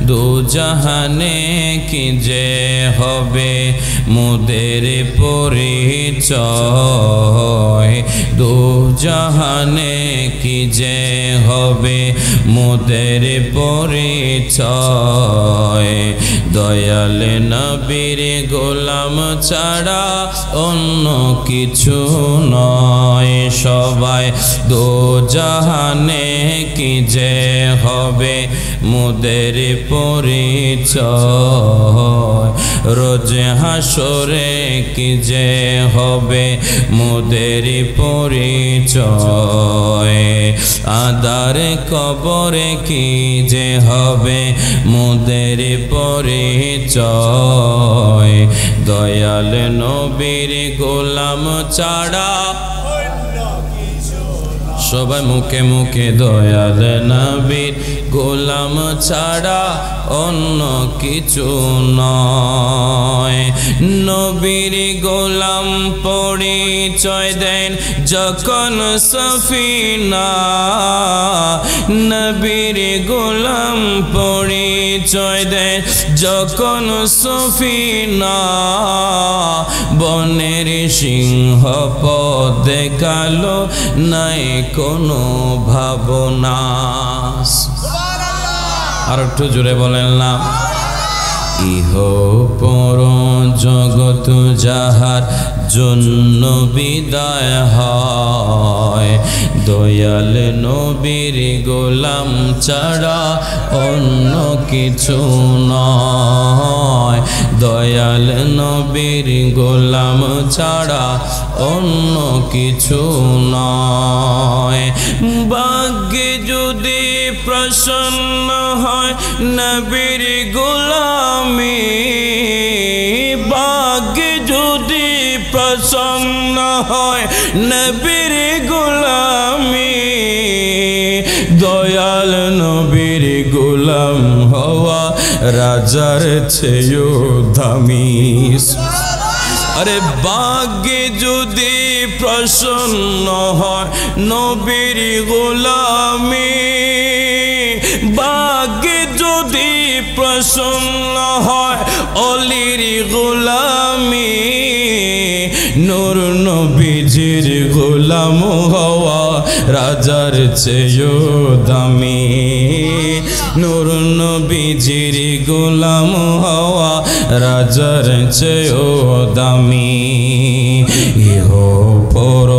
দু জাহানে কি যে হবে মোদের পরিচয় দু জাহানে কি যে হবে মোদের পরিচয় দয়াল নবীর গোলাম ছাড়া অন্য কিছু নয় সবাই দু জাহানে কি যে হবে মোদের পরিচয় রোজ হাসরে কি যে হবে মোদের পরিচয় আদার কবরে কি যে হবে মোদের পরিচয় দয়াল নবীর গোলাম ছাড়া সবাই মুখে মুখে দয়াল নবীর গোলাম ছাড়া অন্য কিছু নয় নবীর গোলাম পরিচয় দেন যখন সফিনা নবীর গোলাম পরিচয় দেন যখন সফিনা বনের সিংহ পথ দেখালো নাই কোনো ভাবনা আর একটু জোরে বলেন না ইহ পর জগৎ যাহার জন্য বিদায় হয় দয়াল নবীর গোলাম ছাড়া অন্য কিছু নয় দয়াল নবীর গোলাম ছাড়া অন্য কিছু নয় ভাগ্যে যদি প্রসন্ন হয় নবীর গোলামি ভাগ্যে যদি প্রসন্ন হয় নবীর গোলামি দয়াল নবীর গোলাম হওয়া রাজার চেয়েও দামি আরে ভাগ্যে যদি প্রসন্ন হয় নবীর গোলামি ভাগ্যে যদি প্রসন্ন হয় অলির গোলামি নূর নবীজির গোলাম হওয়া রাজার চেয়েও দামি নূর নবীজির গোলাম হওয়া রাজার চেয়েও দামি ইহ পর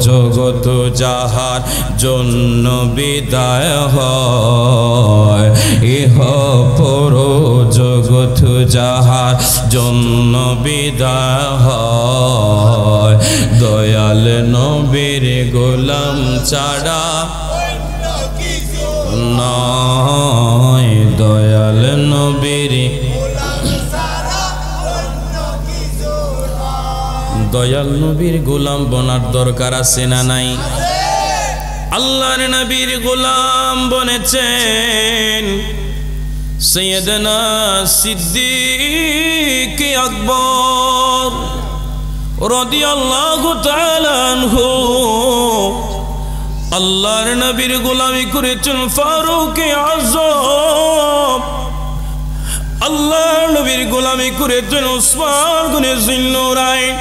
জগৎ যাহার জন্য বিদায় হয় ইহ পর জগৎ যাহার জন্য বিদায় হয় দয়াল নবীর গোলাম ছাড়া নয় দয়াল নবীর দয়াল নবীর গোলাম বনার দরকার আছে না নাই আল্লাহর নবীর গোলাম বনেছেন সৈয়দনা সিদ্দিক আকবর রাদিয়াল্লাহু তাআলা আনহু আল্লাহর নবীর গোলামি করেছেন ফারুক আযম আল্লাহর নবীর গোলামি করেছেন উসমান গনি জিন্নুরাইন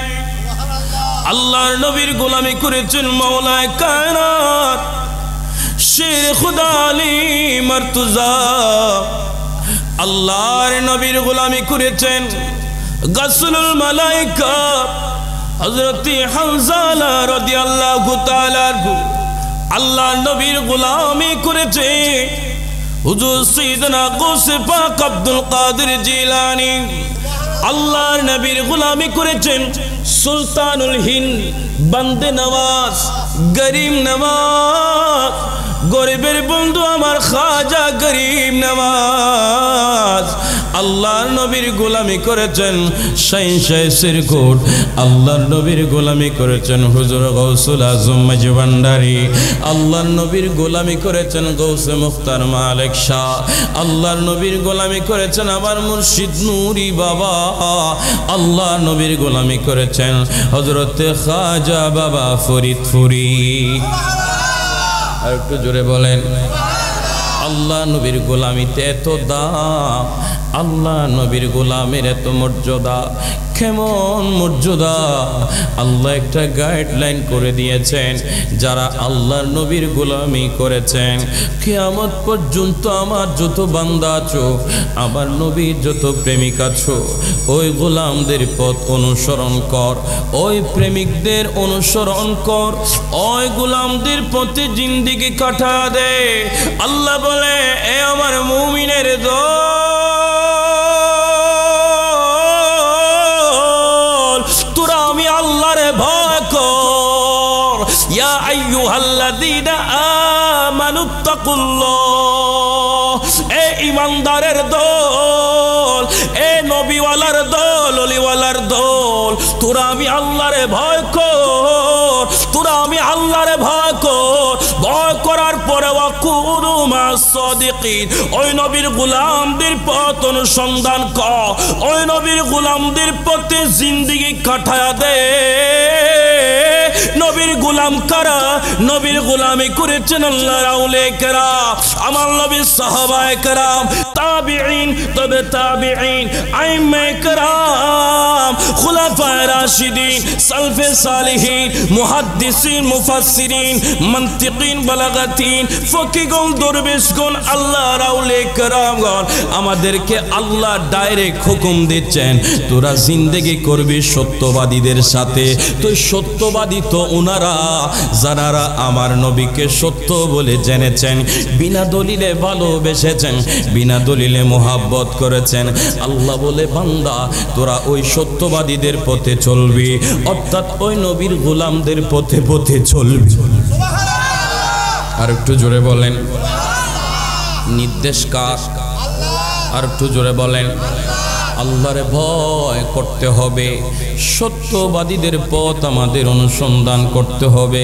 আল্লাহর নবীর গোলামি করেছেন মাওলায়ে কায়নাত শের খুদা আলী মারতুজা আল্লাহর নবীর গোলামি করেছেন গাসলুল মালায়েকা হযরত হানজালা রাদিয়াল্লাহু তাআলা আল্লাহর নবীর গোলামি করেছে হুজুর সাইয়েদনা গৌসে পাক আব্দুল কাদের জিলানী আল্লাহর নবীর গোলামি করেছেন সুলতানুল হিন্দ বান্দে নওয়াজ গরিব নওয়াজ গরিবের বন্ধু আমার খাজা গরিব নওয়াজ আল্লাহর নবীর গোলামি করেছেন শাইন শাহ সিরকুট আল্লাহর নবীর গোলামি করেছেন হুজুর গৌসুল আজম মাঝি ভান্ডারী আল্লাহর নবীর গোলামি করেছেন গৌসে মুখতার মালিক শাহ আল্লাহর নবীর গোলামি করেছেন আবার মুর্শিদ নূরি বাবা আল্লাহর নবীর গোলামি করেছেন হযরত খাজা বাবা ফরিদপুরি আর একটু জোরে বলেন আল্লাহ নবীর গোলামিতে এত দাম, আল্লাহ নবীর গোলামের এত মর্যাদা। কেমন মর্যাদা! আল্লাহ একটা গাইডলাইন করে দিয়েছেন, যারা আল্লাহর নবীর গোলামি করেছেন কিয়ামত পর্যন্ত আমার যত বান্দা আছো, আমার নবীর যত প্রেমিক আছো, ওই গোলামদের পথ অনুসরণ কর, ওই প্রেমিকদের অনুসরণ কর, ওই গোলামদের পথে জিন্দেগি কাটা দে। আল্লাহ বলে, এ আমার মুমিনের দল, তোরা আমি আল্লাহরে ভয় কর। ইয়া আইয়ুহাল্লাযীনা আমানুত্তাকুল্লাহ, এ ঈমানদারের দল, এ নবীওয়ালার দল, ওলিওয়ালার দল, তোরা আমি আল্লাহরে ভয় কর, তোরা আমি আল্লাহরে ভয় কর। ভয় করার পরে ওয়াকুনু মা'আস সাদিকিন, ওই নবীর গোলামদের পথ অনুসন্ধান কর, ওই নবীর গোলামদের পথে জিন্দেগি কাটায়া দে। নবীর গোলাম কারা? নবীর গোলামি করেছেন আল্লাহর আউলিয়া কেরাম, আমার নবীর সাহাবায়ে কেরাম, তাবিঈন, তবে তাবিঈন, আইম্মায়ে কেরাম, খুলাফায়ে রাশিদিন, সালফে সালিহিন, মুহাদ্দিসিন, মুফাসসিরিন, মান্তিকিন, বালাগাতিন, ফকিহগণ, দরবেশগণ, আল্লাহর আউলিয়া কেরামগণ আমাদেরকে আল্লাহ ডাইরেক্ট হুকুম দিচ্ছেন, তোরা জিন্দেগি করবি সত্যবাদীদের সাথে। তো সত্যবাদী তো ওনারা যারা আমার নবীকে সত্য বলে জেনেছেন, বিনা দলিলে ভালোবেসেছেন, বিনা দলিলে মোহাব্বত করেছেন। আল্লাহ বলে, বান্দা তোরা ওই সত্যবাদীদের পথে চলবি, অর্থাৎ ওই নবীর গোলামদের পথে পথে চলবি। আর একটু জোরে বলেন, নির্দেশ কার? আর একটু জোরে বলেন, আল্লাহরে ভয় করতে হবে, সত্যবাদীদের পথ আমাদের অনুসন্ধান করতে হবে,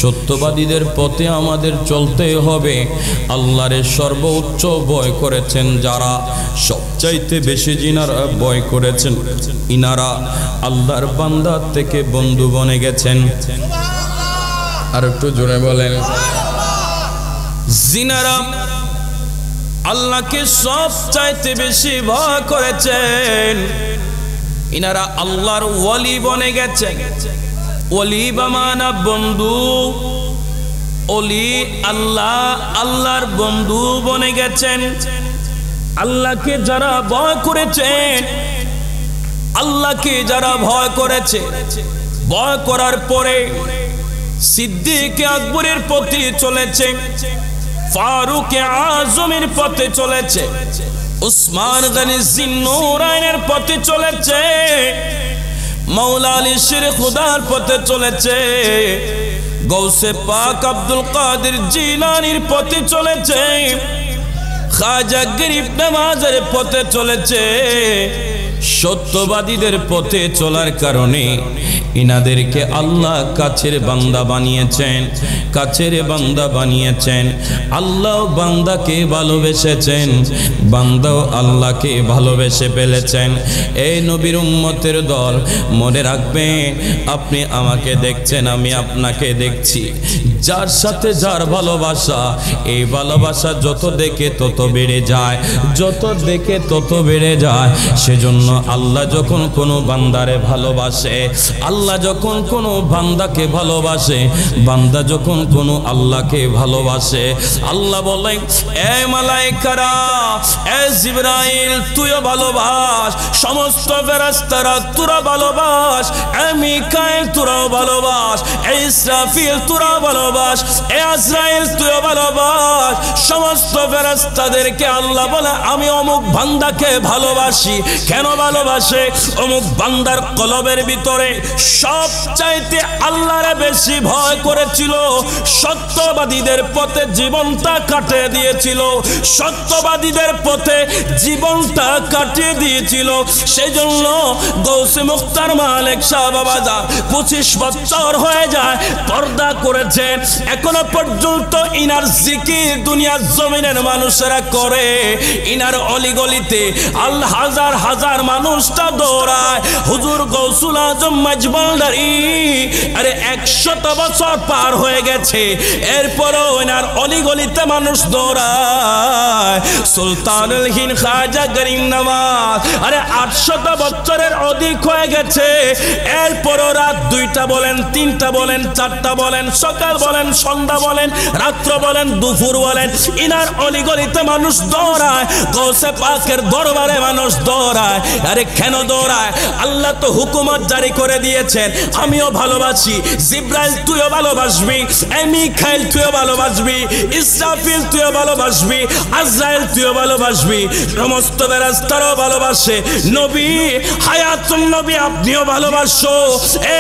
সত্যবাদীদের পথে আমাদের চলতে হবে। আল্লাহরে সর্বোচ্চ ভয় করেছেন যারা, সবচাইতে বেশি যিনারা ভয় করেছেন, ইনারা আল্লাহর বান্দার থেকে বন্ধু বনে গেছেন। আর একটু জোরে বলেন, যিনারা আল্লাহকে সব চাইতে বেশি ভয় করেছেন, ইনারা আল্লাহর ওয়ালি বনে গেছেন। ওয়ালি বামানা বন্ধু, ওলি আল্লাহ, আল্লাহর বন্ধু বনে গেছেন। আল্লাহকে যারা ভয় করেছেন, আল্লাহকে যারা ভয় করেছে, ভয় করার পরে সিদ্দিক আকবরের পথে চলেছে, ফারুক আজমের পথে চলেছে, উসমান গনি জিন্নুরাইনের পথে চলেছে, মাওলা আলী শের খুদার পথে চলেছে, গৌসে পাক আব্দুল কাদের জিলানির পথে চলেছে, খাজা গরিব নওয়াজের পথে চলেছে। সত্যবাদীদের পথে চলার কারণে ইনাদেরকে আল্লাহ কাছের বান্দা বানিয়েছেন, কাছের বান্দা বানিয়েছেন। আল্লাহ বান্দাকে ভালোবেসেছেন, বান্দাও আল্লাহকে ভালোবেসে ফেলেছেন। এই নবীর উম্মতের দল, মনে রাখবেন, আপনি আমাকে দেখছেন, আমি আপনাকে দেখছি। যার সাথে যার ভালোবাসা, এই ভালোবাসা যত দেখে তত বেড়ে যায়, যত দেখে তত বেড়ে যায়। সেজন্য আল্লাহ যখন কোনো বান্দারে ভালোবাসে, আল্লাহ যখন কোনো বান্দাকে ভালোবাসে, বান্দা যখন কোনো আল্লাহকে ভালোবাসে, আল্লাহ বলেন, এ মালায়েকারা, এ জিবরাইল তুইও ভালোবাস, সমস্ত ফেরেশতারা তোরা ভালোবাস, এ মিকাইল তোরাও ভালোবাস, এ ইসরাফিল তোরা ভালোবাস, এ আজরাইল তুইও ভালোবাস। সমস্ত ফেরেশতাদেরকে আল্লাহ বলে, আমি অমুক বান্দাকে ভালোবাসি। কেন ভালোবাসে? অমুক বান্দার কলবের ভিতরে সবচাইতে আল্লাহরে বেশি ভয় করেছিল, সত্যবাদীদের পথে জীবনটা কাটিয়ে দিয়েছিল, সত্যবাদীদের পথে জীবনটা কাটিয়ে দিয়েছিল। সেই জন্য গৌসে মুখতার মালিক শাহ বাবা 25 বছর হয়ে যায় পর্দা করেছেন, এখনো পর্যন্ত ইনার জিকির দুনিয়ার জমিনের মানুষেরা করে। ইনার অলিগলিতে আল্লাহ হাজার হাজার মানুষটা দৌড়ায়। হুজুর গৌসুল আজম মজবলদারি আরে 100 বছর পার হয়ে গেছে, এরপরও ইনার অলিগলিতে মানুষ দৌড়ায়। সুলতানুল হিন্দ খাজা গরিব নওয়াজ আরে 800 বছরের অধিক হয়ে গেছে, এরপরও রাত 2টা বলেন, 3টা বলেন, 4টা বলেন, সকাল বলেন, সন্ধ্যা বলেন, রাত্র বলেন, দুপুর বলেন, ইনার অলিগলিতে মানুষ দৌড়ায়। গৌসে পাকের দরবারে মানুষ দৌড়ায়। আরে কেন দৌড়ায়? আল্লাহ তো হুকুমত জারি করে দিয়েছেন, আমিও ভালোবাসি, জিব্রাইল তুইও ভালোবাসবি, মিকাইল তুইও ভালোবাসবি, ইসরাফিল তুইও ভালোবাসবি, আজরাইল তুইও ভালোবাসবি, সমস্ত ফেরেশতারাও ভালোবাসে। নবী হায়াতুন নবী আপনিও ভালোবাসো।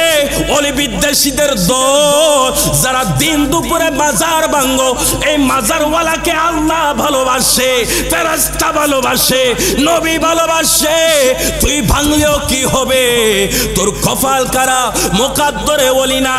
এই অলি বিদ্বেষীদের দল যারা দিন দুপুরে মাজার ভাঙো, এই মাজারওয়ালাকে আল্লাহ ভালোবাসে, ফেরেশতা ভালোবাসে, নবী ভালোবাসে। তুই ভাঙলেও কি হবে? তোর কপাল কারা, মুকাদ্দরে ওলি না।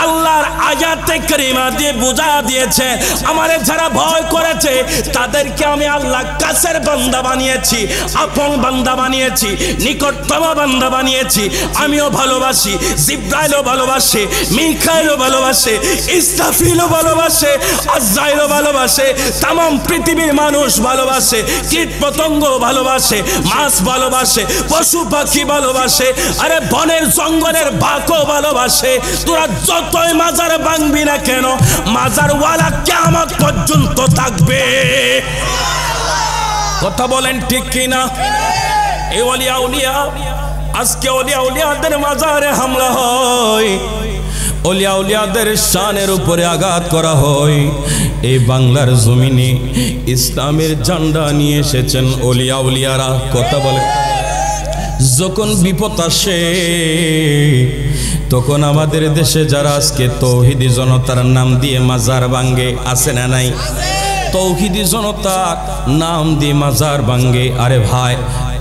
আল্লাহর আয়াতে কারিমা দিয়ে বুঝা দিয়েছে, আমারে যারা ভয় করেছে তাদেরকে আমি আল্লাহ কাছের বান্দা বানিয়েছি, আপন বান্দা বানিয়েছি, নিকটতম বান্দা বানিয়েছি। আমিও ভালোবাসি, জিব্রাইলও ভালোবাসে, মিকাইলও ভালোবাসে, ইসরাফিলও ভালোবাসে, আজরাইলও ভালোবাসে, তামাম পৃথিবীর মানুষ ভালোবাসে, কীট পতঙ্গ ভালোবাসে, মাছ ভালোবাসে, পশু পাখি ভালোবাসে, আরে বনের জঙ্গলের বাঘও ভালোবাসে। তোরা যতই মাজার ভাঙবি না কেন, মাজারওয়ালা কিয়ামত পর্যন্ত থাকবে। কথা বলেন ঠিক কিনা? এই ওলিয়া উলিয়া আজকে ওলিয়া উলিয়াদের মাজারে হামলা হয়, ওলিয়া উলিয়াদের শানের উপরে আঘাত করা হয়। এই বাংলার জমিনে ইসলামের ঝান্ডা নিয়ে এসেছেন ওলিয়া উলিয়ারা। কথা বলে যখন বিপদ আসে তখন আমাদের দেশে যারা আজকে তৌহিদি জনতার নাম দিয়ে মাজার ভাঙ্গে, আছে না নাই? তৌহিদি জনতার নাম দিয়ে মাজার ভাঙ্গে। আরে ভাই,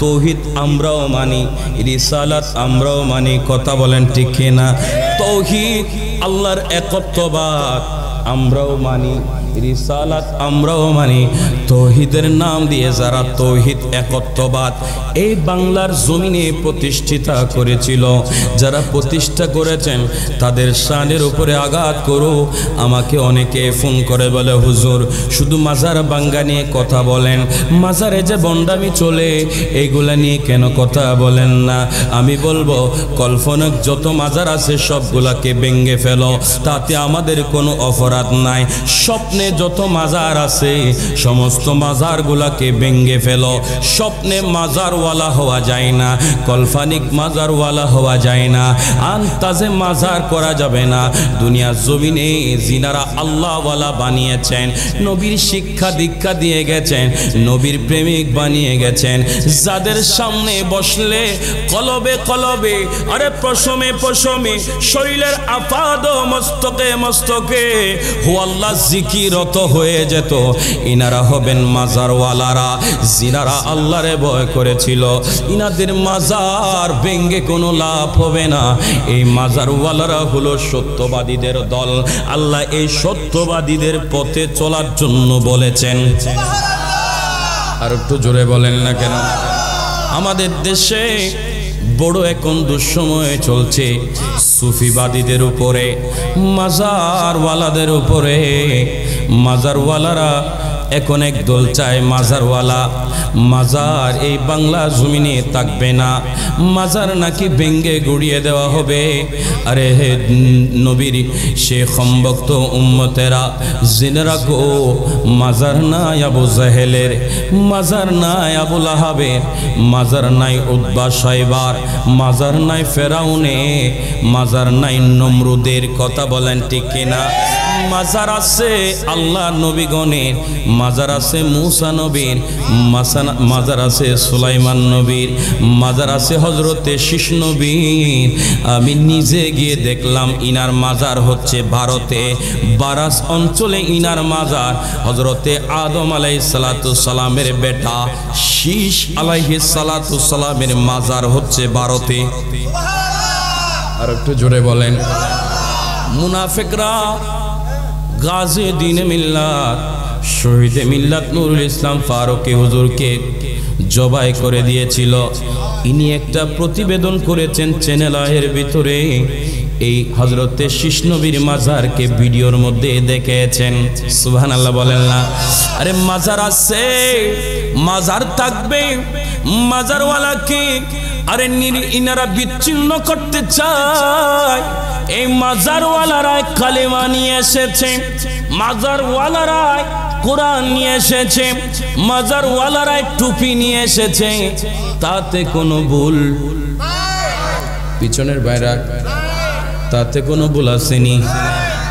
তৌহিদ আমরাও মানি, রিসালাত আমরাও মানি। কথা বলেন ঠিক কিনা? তৌহিদ আল্লাহর একত্ববাদ আমরাও মানি, রিসালাত আমরাও মানি। তৌহিদের নাম দিয়ে যারা তৌহিদ একত্ববাদ এই বাংলার জমিনে প্রতিষ্ঠিতা করেছিল, যারা প্রতিষ্ঠা করেছেন তাদের শানের উপরে আঘাত করো। আমাকে অনেকে ফোন করে বলে, হুজুর শুধু মাজার ভাঙ্গা নিয়ে কথা বলেন, মাজারে যে বন্ডামি চলে এইগুলা নিয়ে কেন কথা বলেন না? আমি বলবো, কল্পনাক যত মাজার আছে সবগুলাকে ভেঙ্গে ফেলো, তাতে আমাদের কোনো অপরাধ নাই। স্বপ্নে যত মাজার আছে সমস্ত মাজারগুলাকে ভেঙ্গে ফেলো। স্বপ্নে মাজারওয়ালা হওয়া যায় না, কল্পনিক মাজারওয়ালা হওয়া যায় না, আন্তাজে মাজার করা যাবে না। দুনিয়ার জমিনে যিনারা আল্লাহওয়ালা বানিয়েছেন, নবীর শিক্ষা দীক্ষা দিয়ে গেছেন, নবীর প্রেমিক বানিয়ে গেছেন, যাদের সামনে বসলে কলবে কলবে আরে পশমে পশমে শরীরের আফাদ মস্তকে মস্তকে হু আল্লাহ জিকিরত হয়ে যেত, ইনারা হবেন মাজারওয়ালারা। যিনারা আল্লাহরে ভয় করেছিল, ইনাদের মাজার ভেঙ্গে কোনো লাভ হবে না। এই মাজারওয়ালারা হলো সত্যবাদীদের দল। আল্লাহ এই সত্যবাদীদের পথে চলার জন্য বলেছেন। আর একটু জোরে বলেন না কেন? আমাদের দেশে বড় এখন দুঃসময় চলছে সুফিবাদীদের উপরে, মাজারওয়ালাদের উপরে। মাজারওয়ালারা এখন এক দল চায় মাজারওয়ালা, মাজার এই বাংলা জমিনে থাকবে না, মাজার নাকি ভেঙ্গে গুড়িয়ে দেওয়া হবে। আরে হে নবীর শেখ ভক্ত উম্মতেরা, জেনে রাখো, মাজার নাই আবু জাহেলের, মাজার নাই আবু লাহাবের, মাজার নাই উতবা সাইবার, মাজার নাই ফেরাউনে, মাজার নাই নমরুদের। কথা বলেন ঠিক কিনা? মাজার আছে আল্লাহ নবীগণের, মাজার আছে মুসা নবীর, মাজার আছে সুলাইমান নবীর, মাজার আছে হজরতে শীষ নবীর। আমি নিজে গিয়ে দেখলাম ইনার মাজার হচ্ছে ভারতে, বারাস অঞ্চলে ইনার মাজার। হজরতে আদম আলাইহিস সালাতু সালামের বেটা শীষ আলাইহিস সালাতু সালামের মাজার হচ্ছে ভারতে। আর একটু জোরে বলেন। মুনাফিকরা গাজী দ্বীন মিল্লাত শহীদে মিল্লাত নুরুল ইসলাম ফারুকী হুজুরকে জবাই করে দিয়েছিল। ইনি একটা প্রতিবেদন করেছেন চ্যানেলের ভিতরে, এই হযরতে শীষ নবীর মাজারকে ভিডিওর মধ্যে দেখেছেন। সুবহানাল্লাহ বলেন না? আরে মাজার আছে, মাজার থাকবে, মাজারওয়ালাকে আরে ইনারা বিচ্ছিন্ন করতে চায়। এই মাজারওয়ালারাই কালেমা নিয়ে এসেছে, মাজারওয়ালারাই কোরআন নিয়ে এসেছে, মাজারওয়ালারাই টুপি নিয়ে এসেছে, তাতে কোনো ভুল পিছনের বাইরে তাতে কোনো ভুল আসেনি।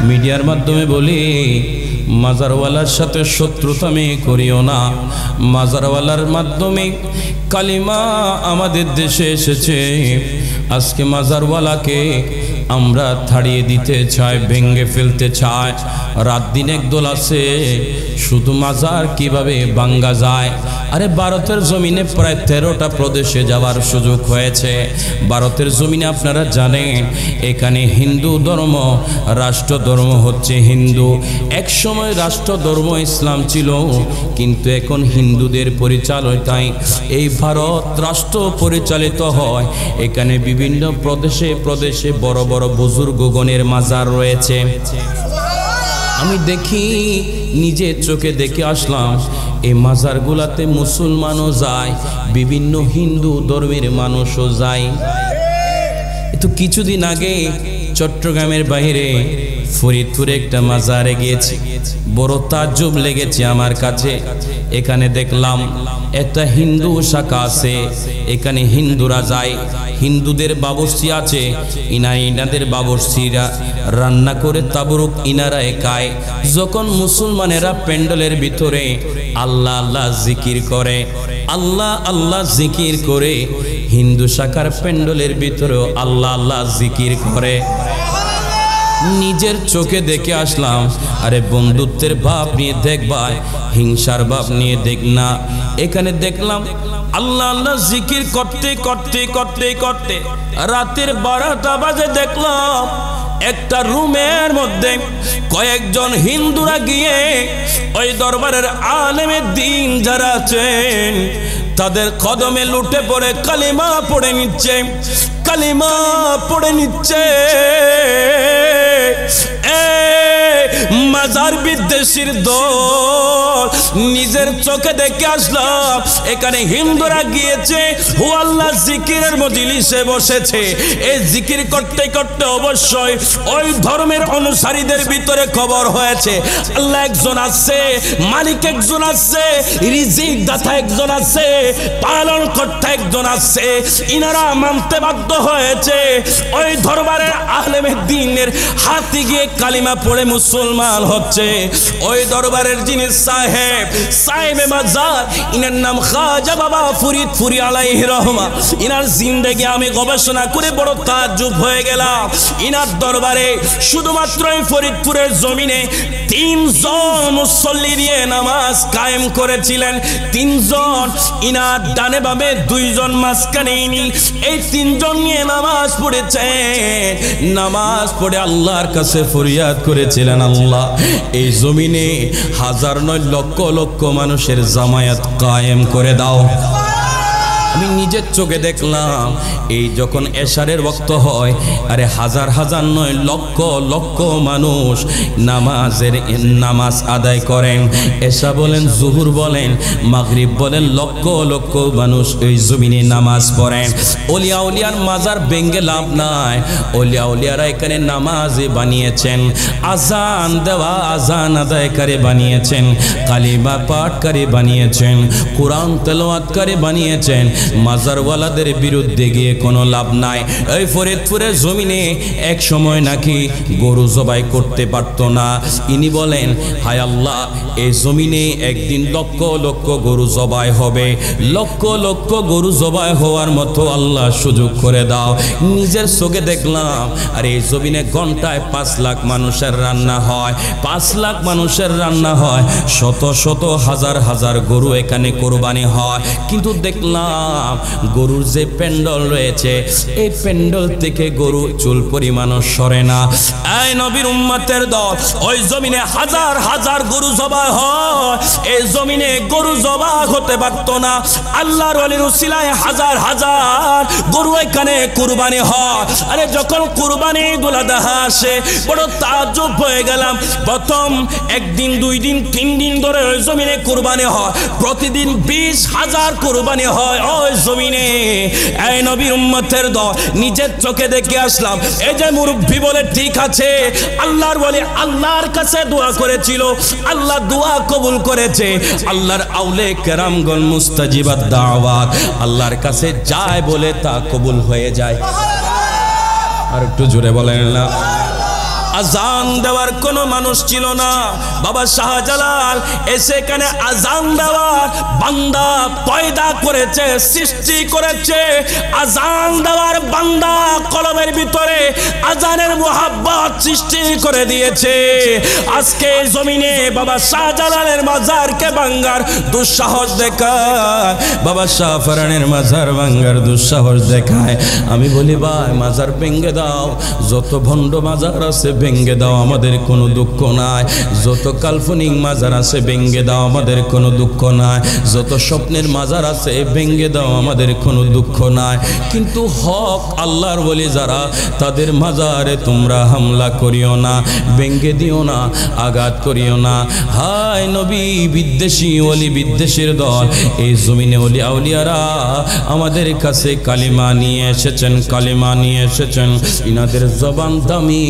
মিডিয়ার মাধ্যমে বলি মাজারওয়ালার সাথে শত্রুতা আমি করিও না। মাজারওয়ালার মাধ্যমে কালিমা আমাদের দেশে এসেছে। আজকে মাজারওয়ালাকে আমরা ছাড়িয়ে দিতে চাই, ভেঙে ফেলতে চাই। রাত দিন একদল আছে শুধু মাজার কিভাবে ভাঙ্গা যায়। আরে ভারতের জমিনে প্রায় 13টা প্রদেশে যাওয়ার সুযোগ হয়েছে। ভারতের জমিনে আপনারা জানেন এখানে হিন্দু ধর্ম, রাষ্ট্র ধর্ম হচ্ছে হিন্দু। এক সময় রাষ্ট্র ধর্ম ইসলাম ছিল, কিন্তু এখন হিন্দুদের পরিচালনায় এই ভারত রাষ্ট্র পরিচালিত হয়। এখানে বিভিন্ন প্রদেশে প্রদেশে বড় বড় বুজুর্গগণের মাজার রয়েছে। আমি দেখি, নিজের চোখে দেখে আসলাম, এই মাজারগুলাতে মুসলমানও যায়, বিভিন্ন হিন্দু ধর্মের মানুষও যায়। তো কিছুদিন আগে চট্টগ্রামের বাইরে ফরিদপুরে একটা মাজারে গিয়েছি, বড় তাজ্জব লেগেছে আমার কাছে। এখানে দেখলাম একটা হিন্দু শাখা আছে, এখানে হিন্দুরা যায়, হিন্দুদের বাবরচি আছে, ইনাদের বাবরচিরা রান্না করে তাবরুক ইনারায় খায়। যখন মুসলমানেরা প্যান্ডেলের ভিতরে আল্লাহ আল্লাহ জিকির করে, আল্লাহ আল্লাহ জিকির করে, হিন্দু শাখার প্যান্ডেলের ভিতরেও আল্লাহ আল্লাহ জিকির করে। নিজের চোখে দেখে আসলাম। আরে বন্ধুত্বের ভাব নিয়ে দেখবা, হিংসার ভাব নিয়ে দেখ না। এখানে দেখলাম আল্লাহ আল্লাহ জিকির করতে করতে করতে করতে রাতের 12টা বাজে দেখলাম একটা রুমের মধ্যে কয়েকজন হিন্দুরা গিয়ে ওই দরবারের আলেমের দিন যারা আছেন তাদের কদমে লুটে পড়ে কালিমা পড়ে নিচ্ছে, কালিমা পড়ে নিচ্ছে। মাজার বিদ্বেষীর দল, নিজের চোখে দেখে আসলাম এখানে হিন্দুরা গিয়েছে, হু আল্লাহ জিকিরের মজলিসে বসেছে। এই জিকির করতে করতে অবশ্যই ওই ধর্মের অনুসারীদের ভিতরে খবর হয়েছে আল্লাহ একজন আছে, মালিক একজন আছে, রিজিক দাতা একজন আছে, পালন কর্তা একজন আছে। ইনারা মানতে বাধ্য হয়েছে, ওই দরবারের আলেমের দ্বীনের হাতে গিয়ে কালিমা পড়ে মুসলমান হচ্ছে। ওই দরবারের যিনি সাহেব, সাহেবে মাজার, ইনার নাম খাজা বাবা ফরিদপুরি আলাইহি রহমা। ইনার জিন্দেগি আমি গবেষণা করে বড় তাজ্জব হয়ে গেলাম। ইনার দরবারে শুধুমাত্র ফরিদপুরের জমিনে 3 জন মুসল্লি দিয়ে নামাজ কায়েম করেছিলেন। 3 জন, ইনার ডানে বামে 2 জন মাঝখানে ইনি, এই 3 জন নিয়ে নামাজ পড়েছে। নামাজ পড়ে আল্লাহর কাছে ফরিয়াদ করেছিলেন, আল্লাহ এই জমিনে হাজার নয় লক্ষ লক্ষ মানুষের জামায়াত কায়েম করে দাও। আমি নিজের চোখে দেখলাম এই যখন এশারের ওয়াক্ত হয়, আরে হাজার হাজার নয় লক্ষ লক্ষ মানুষ নামাজ আদায় করেন। এশা বলেন, জুহুর বলেন, মাগরিব বলেন, লক্ষ লক্ষ মানুষ এই জমিনে নামাজ পড়েন। ওলিয়া উলিয়ার মাজার ভেঙে লাভ নাই, ওলিয়া উলিয়ারা এখানে নামাজে বানিয়েছেন, আজান দেওয়া আজান আদায়কারী বানিয়েছেন, কালিমা পাঠকারী বানিয়েছেন, কোরআন তেলাওয়াতকারী বানিয়েছেন। মাজারওয়ালাদের বিরুদ্ধে গিয়ে কোনো লাভ নাই। এই ফরিদপুরের জমিনে এক সময় নাকি গরু জবাই করতে পারত না। ইনি বলেন, হায় আল্লাহ এই জমিনে একদিন লক্ষ লক্ষ গরু জবাই হবে, লক্ষ লক্ষ গরু জবাই হওয়ার মতো আল্লাহ সুযোগ করে দাও। নিজের চোখে দেখলাম, আর এই জমিনে ঘন্টায় 5 লাখ মানুষের রান্না হয়, 5 লাখ মানুষের রান্না হয়, শত শত হাজার হাজার গরু এখানে কোরবানি হয়। কিন্তু দেখলাম বললাম গরুর যে প্যান্ডল রয়েছে এই প্যান্ডল থেকে গরু চুল পরিমাণও সরে না। এই নবীর উম্মতের দল, ওই জমিনে হাজার হাজার গরু জবাই হয়, এই জমিনে গরু জবাই হতে পারত না। আল্লাহর ওলির উসিলায় হাজার হাজার গরু এখানে কুরবানি হয়। আরে যখন কুরবানি গুলা দেখা আসে বড় তাজ্জব হয়ে গেলাম। প্রথম একদিন, 2 দিন, 3 দিন ধরে ওই জমিনে কুরবানি হয়, প্রতিদিন 20,000 কুরবানি হয় ওই জমিনে। এই নবীর উম্মতের দল, নিজের চোখে দেখে আসলাম। এই যে মুরব্বী বলে ঠিক আছে, আল্লাহর ওলি আল্লাহর কাছে দোয়া করেছিল, আল্লাহ দোয়া কবুল করেছে। আল্লাহর আউলে কেরামগণ মুস্তাজিবাত দাওয়াত, আল্লাহর কাছে যায় বলে তা কবুল হয়ে যায়। আর একটু জোরে বলেন না। আজান দেওয়ার কোনো মানুষ ছিল না। বাবা শাহজালাল এসে এখানে আজান দেওয়ার বান্দা পয়দা করেছে, সৃষ্টি করেছে। আজান দেওয়ার বান্দা কলমের ভিতরে আজানের মোহাব্বত সৃষ্টি করে দিয়েছে। আজকে জমিনে বাবা শাহজালালের মাজারকে ভাঙ্গার দুঃসাহস দেখায়, বাবা শাহ ফরানের মাজার ভাঙ্গার দুঃসাহস দেখায়। আমি বলি ভাই মাজার ভেঙ্গে দাও, যত ভণ্ড মাজার আছে ভেঙ্গে দাও, আমাদের কোনো দুঃখ নাই। যত কাল্পনিক মাজার আছে ভেঙ্গে দাও, আমাদের কোনো দুঃখ নাই। যত স্বপ্নের মাজার আছে ভেঙ্গে দাও, আমাদের কোনো দুঃখ নাই। কিন্তু হক আল্লাহর বলি যারা, তাদের মাজারে তোমরা হামলা করিও না, ভেঙ্গে দিও না, আঘাত করিও না। হায় নবী বিদ্বেষী ওলি বিদ্বেষের দল, এই জমিনে ওলি আউলিয়ারা আমাদের কাছে কালিমা নিয়ে এসেছেন, কালিমা নিয়ে এসেছেন। ইনাদের জবান দামি,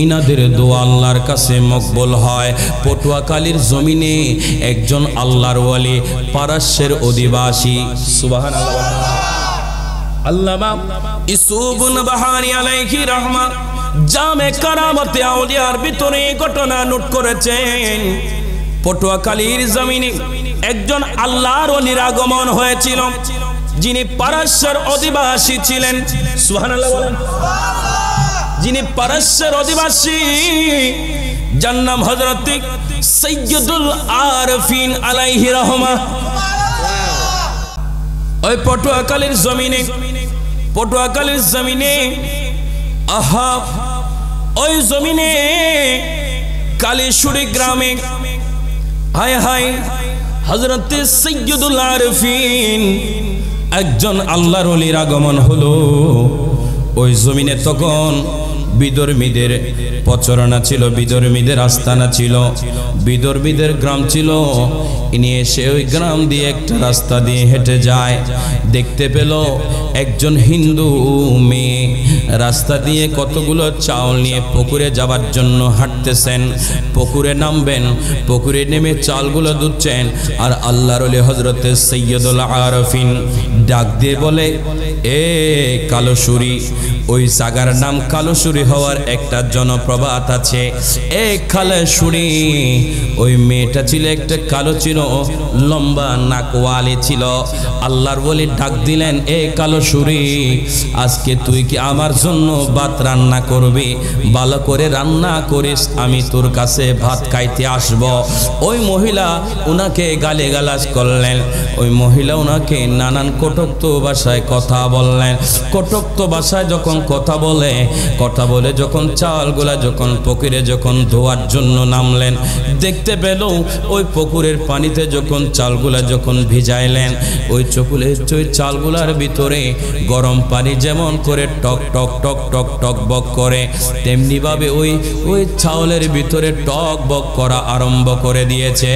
ইনাদের দোয়া আল্লাহর কাছে মকবুল হয়। পটুয়াখালীর জমিনে একজন আল্লাহর ওয়ালি, পারস্যের অধিবাসী, সুবহানাল্লাহ, আল্লামা ইউসুফ নবহানী আলাইহি রাহমাত জামে কারামতে আউলিয়ার ভিতরে ঘটনা নোট করেছেন। পটুয়াখালীর জমিনে একজন আল্লাহর ওলির আগমন হয়েছিল, যিনি পারস্যের অধিবাসী ছিলেন। সুবহানাল্লাহ বলেন। যিনি পারস্যের অধিবাসী, যার নাম হযরত সৈয়দুল আরফিন আলাইহি রাহমা। ওই পটুয়াখালীর জমিনে, পটুয়াখালীর জমিনে, আহা, ওই জমিনে কালীশুরি গ্রামে, হায় হায়, হযরত সৈয়দুল আরফিন একজন আল্লাহর ওলির আগমন হলো। ওই জমিনে তখন বিদর্মীদের প্রচারণা ছিল, বিদর্মীদের আস্তানা ছিল, বিদর্মীদের গ্রাম ছিল। ইনি এসে ওই গ্রাম দিয়ে একটা রাস্তা দিয়ে হেঁটে যায়, দেখতে পেল একজন হিন্দু মেয়ে রাস্তা দিয়ে কতগুলো চাউল নিয়ে পুকুরে যাবার জন্য হাঁটতেছেন। পুকুরে নামবেন, পুকুরে নেমে চালগুলো দুধছেন। আর আল্লাহর ওলি হযরত সৈয়দুল আরফিন ডাক দিয়ে বলে, এ কালোসুরি। ওই জায়গার নাম কালোসুরি হওয়ার একটা জনপ্রবাদ আছে। এ কালোসুরি, ওই মেয়েটা ছিল একটা কালো ছিল, লম্বা নাকওয়ালি ছিল। আল্লাহর ওলি ডাক দিলেন, এ কালোসুরি, আজকে তুই কি আমার জন্য ভাত রান্না করবি? ভালো করে রান্না করিস, আমি তোর কাছে ভাত খাইতে আসব। ওই মহিলা ওনাকে গালিগালাজ করলেন। ওই মহিলা ওনাকে নানান কটুক্ত ভাষায় কথা বললেন। কটুক্ত ভাষায় যখন কথা বলে যখন চালগুলা যখন পুকুরে যখন ধোয়ার জন্য নামলেন, দেখতে পেল ওই পুকুরের পানিতে যখন চালগুলা যখন ভিজাইলেন, ওই চালগুলার ভিতরে গরম পানি যেমন করে টক টক টক টক টক বক করে, তেমনি ভাবে ওই চাউলের ভিতরে টক বক করা আরম্ভ করে দিয়েছে।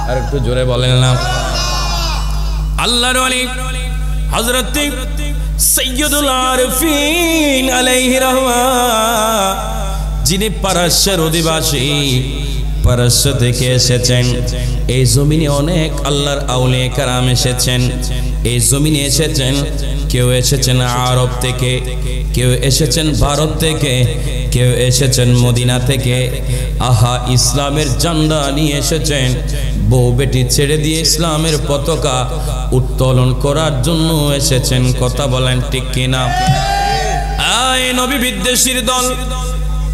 আর একটু জোরে বলেন না। আল্লাহর ওলি হযরত সৈয়দুল আরফিন আলাইহি রাহমা, যিনি পারস্যের অধিবাসী, পারস্য থেকে এসেছেন। এই জমিনে অনেক আল্লাহর আউলিয়া কেরাম এসেছেন, এই জমিনে এসেছেন। কেউ এসেছেন আরব থেকে, কেউ এসেছেন ভারত থেকে, কেউ এসেছেন মদিনা থেকে। আহা, ইসলামের ঝান্ডা নিয়ে এসেছেন। বউ বেটি ছেড়ে দিয়ে ইসলামের পতাকা উত্তোলন করার জন্য এসেছেন। কথা বলেন ঠিক কিনা? আয় নবী বিদ্বেষীর দল,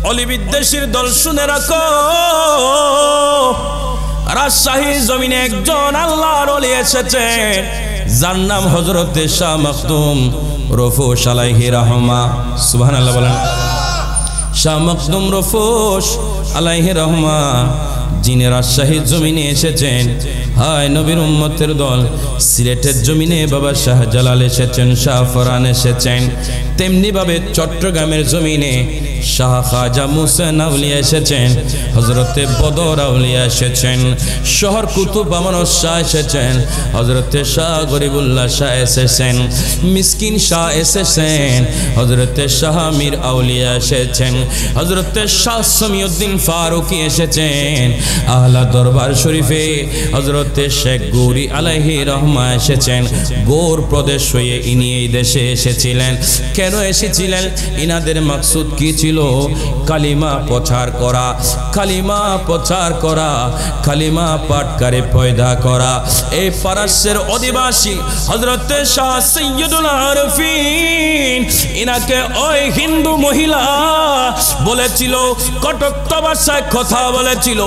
অলি বিদ্বেষীর দল, শুনে রাখো, রাজশাহীর জমিনে একজন আল্লাহর ওলি এসেছেন, যার নাম হযরতে শাহ মখদুম রফুস আলাইহি রহমা। সুবহানাল্লাহ বলেন। শাহ মখদুম রফুস আলাইহি রহমা যিনি রাজশাহীর জমিনে এসেছেন, হায় নবীর উম্মতের দল সিলেটের জমিনে বাবা শাহজালাল এসেছেন, শাহ ফরান এসেছেন, তেমনি ভাবে চট্টগ্রামের জমিনে শাহ খাজা মুহসিন আউলিয়া এসেছেন, হযরতে বদর আউলিয়া এসেছেন, শহর কুতুব আমানত শাহ এসেছেন, হযরতে শাহ গরিবুল্লাহ শাহ এসেছেন, মিসকিন শাহ এসেছেন, হযরতে শাহ মীর আউলিয়া এসেছেন, হযরতে শাহ সামিউদ্দিন ফারুকি এসেছেন, আহলা দরবার শরীফে হযরতে শেখ গৌরী আলাইহি রহমা এসেছেন। গৌর প্রদেশ হয়ে ইনি এই দেশে এসেছিলেন। কেন এসেছিলেন? ইনাদের মাকসুদ কি ছিল? কালিমা প্রচার করা, কালিমা প্রচার করা, কালিমা পাঠকারী পয়দা করা। এই পারস্যের অধিবাসী হযরতে শাহ সৈয়দুল আরফিন ইনাকে ওই হিন্দু মহিলা বলেছিল, কটক ভাষায় কথা বলেছিল,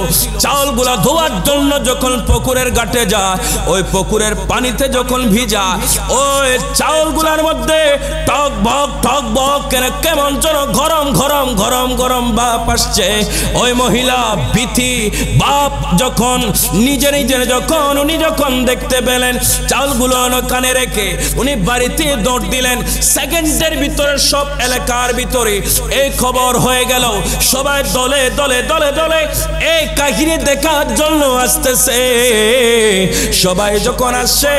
চাউলগুলা ধোয়ার জন্য যখন পুকুরের ঘাটে যায়, ওই পুকুরের পানিতে যখন ভিজা, ওই চাউলগুলার মধ্যে টক বক কেমন যেন গরম গরম গরম গরম বাপ আসছে। ওই মহিলা ভীতি বাপ যখন উনি যখন দেখতে পেলেন চাউলগুলো কানে রেখে উনি বাড়িতে দৌড় দিলেন। সেকেন্ডের ভিতরে সব এলাকার ভিতরে এই খবর হয়ে গেল। সবাই দলে দলে দলে দলে এই কাহিনী দেখার জন্য আসতেছে। সবাই যখন আসে,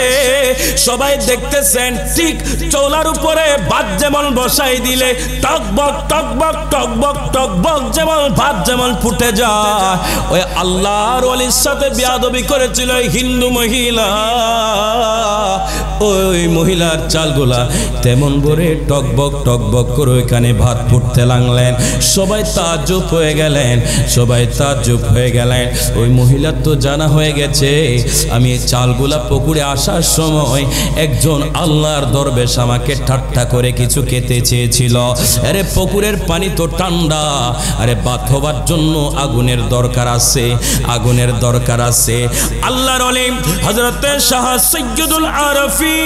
সবাই দেখতেছেন ঠিক চৌলার উপরে ভাত যেমন বসাই দিলে টকবক টকবক টকবক টকবক যেমন ভাত যেমন ফুটে যায়, ওই আল্লাহর ওলির সাথে বেয়াদবি করেছিল ওই হিন্দু মহিলা। ওই মহিলার চালগুলা তেমন করে টকবক টকবক করে ওইখানে ভাত ফুটতে লাগলেন। সবাই তাজ্জুব হয়ে গেলেন, সবাই তাজ্জুব হয়ে গেলেন। ওই মহিলার তো জানা হয়ে গেছে আমি চালগুলা পুকুরে আসার সময় একজন আল্লাহর দরবেশ আমাকে ঠাট্টা করে কিছু খেতে চেয়েছিল। আরে পুকুরের পানি তো ঠান্ডা, আরে ভাত হবার জন্য আগুনের দরকার আছে, আগুনের দরকার আছে। আল্লাহর ওলি হযরতে শাহ সৈয়দুল আরফিন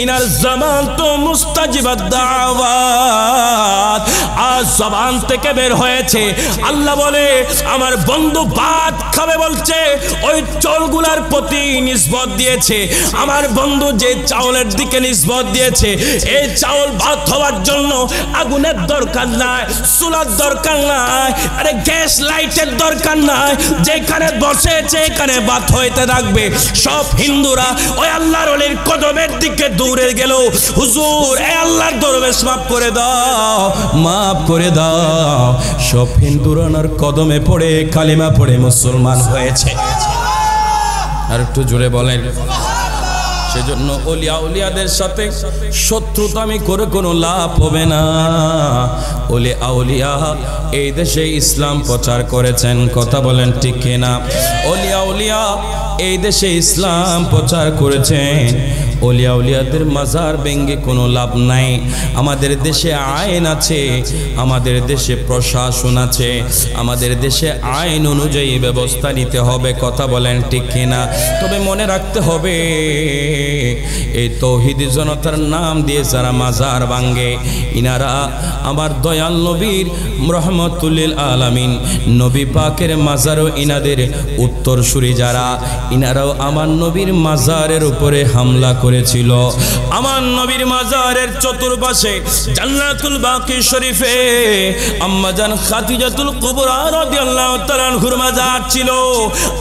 ইনার জামান তো মুস্তাজিবাদ দাওয়াত, আজ জবান থেকে বের হয়েছে। আল্লাহ বলে আমার বন্ধু ভাত খাবে বলছে, ওই চাউলগুলার প্রতি নিসবত দিয়েছে। আমার বন্ধু যে চাউলের দিকে নিসবত দিয়েছে, এই চাউল ভাত হওয়ার জন্য আগুনের দরকার নাই, চুলার দরকার নাই, আরে গ্যাস লাইটের দরকার নাই, যেখানে বসেছে এখানে ভাত হইতে থাকবে। সব হিন্দুরা ওই আল্লাহর ওলির কদমের দিকে দৌড়ে গেল, হুজুর এই আল্লাহর দরবেশ মাফ করে দাও, মাফ করে দাও। সব হিন্দুরা ওনার কদমে পড়ে কালিমা পড়ে মুসলমান হয়েছে। আর একটু জোরে বলেন। সেজন্য ওলিয়া উলিয়াদের সাথে শত্রুতামি করে কোনো লাভ হবে না। ওলি আউলিয়া এই দেশে ইসলাম প্রচার করেছেন, কথা বলেন ঠিক কিনা? ওলিয়া উলিয়া এই দেশে ইসলাম প্রচার করেছেন। ওলিয়া উলিয়াদের মাজার ভেঙে কোনো লাভ নাই। আমাদের দেশে আইন আছে, আমাদের দেশে প্রশাসন আছে, আমাদের দেশে আইন অনুযায়ী ব্যবস্থা নিতে হবে, কথা বলেন ঠিক কিনা? তবে মনে রাখতে হবে এই তৌহিদি জনতার নাম দিয়ে যারা মাজার ভাঙে, ইনারা আমার দয়াল নবীর রহমতুল্লিল আলামিন নবী পাকের মাজারও ইনাদের উত্তরসূরি যারা, ইনারাও আমার নবীর মাজারের উপরে হামলা করেছিল। আমার নবীর মাজারের চতুর্পাশে জান্নাতুল বাকি শরীফে আম্মা জান খাদিজাতুল কুবরা রাদিয়াল্লাহু তাআলা আনহার মাজার ছিল।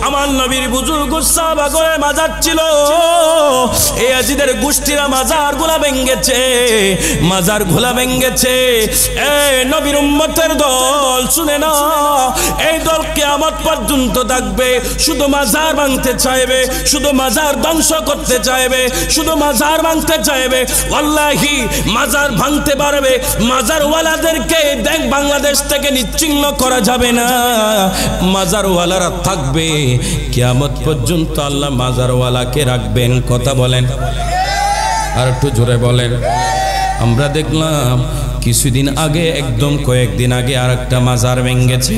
আমার নবীর বুজুর্গ সাহাবাগণের মাজার ছিল। এই আজিদের গোষ্ঠীরা মাজার গুলা ভেঙেছে, মাজার গুলা ভেঙেছে। এই নবীর উম্মতের দল শুনে না, এই দল কিয়ামত পর্যন্ত থাকবে। শুধু মাজার ভাঙতে চাইবে, শুধু মাজার ধ্বংস করতে চাইবে, শুধু মাজার ভাঙতে চাইবে। ওয়াল্লাহি মাজার ভাঙতে পারবে, মাজারওয়ালাদেরকে দেখ বাংলাদেশ থেকে নিশ্চিহ্ন করা যাবে না। মাজারওয়ালারা থাকবে কিয়ামত পর্যন্ত। আল্লাহ মাজারওয়ালাকে রাখবেন, কথা বলেন। আর একটু জোরে বলেন। আমরা দেখলাম কিছুদিন আগে একদম কয়েকদিন আগে আরেকটা মাজার ভেঙেছে,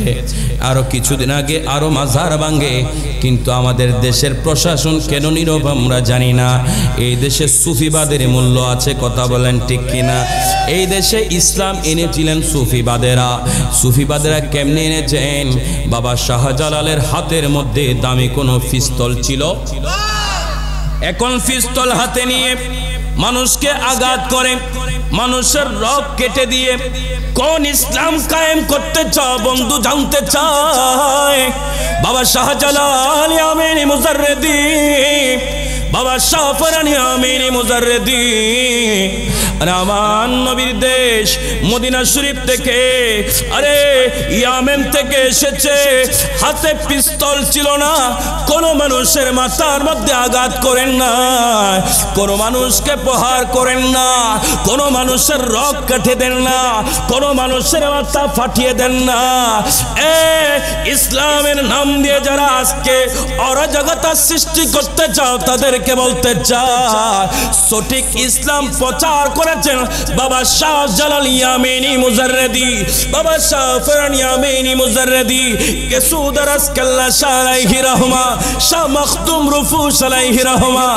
আরো কিছুদিন আগে আরো মাজার ভাঙে। কিন্তু আমাদের দেশের প্রশাসন কেন নীরব আমরা জানি না। এই দেশে সুফিবাদের মূল্য আছে, কথা বলেন ঠিক কিনা? এই দেশে ইসলাম এনেছিলেন সুফিবাদেরা। সুফিবাদেরা কেমনে এনেছেন? বাবা শাহজালালের হাতের মধ্যে দামি কোনো পিস্তল ছিল, এখন পিস্তল হাতে নিয়ে মানুষকে আঘাত করে, মানুষের রগ কেটে দিয়ে কোন ইসলাম কায়েম করতে চাও বন্ধু জানতে চায়? বাবা শাহজালাল আমিনী মুজাররিদি, বাবা শাহফরানি আমিনী মুজাররিদি, আমার নবীর দেশ মদিনা শরীফ থেকে, আরে ইয়ামেন থেকে এসেছে। হাতে পিস্তল ছিল না, কোন মানুষের মাথার মধ্যে আঘাত করেন না, কোন মানুষকে প্রহার করেন না, কোন মানুষের রগ কেটে দেন না, কোন মানুষের মাথা ফাটিয়ে দেন না। ইসলামের নাম দিয়ে যারা আজকে অরাজকতা সৃষ্টি করতে চাও তাদেরকে বলতে চায়, সঠিক ইসলাম প্রচার করেছেন বাবা শাহজালাল আমিনী মুজাররিদি, বাবা শাহফরানি আমিনী মুজাররিদি, কেসুদার আসকাল্লা শাহ আলাইহি রহমা, শাহ মখদুম রুফুস আলাইহি রহমা,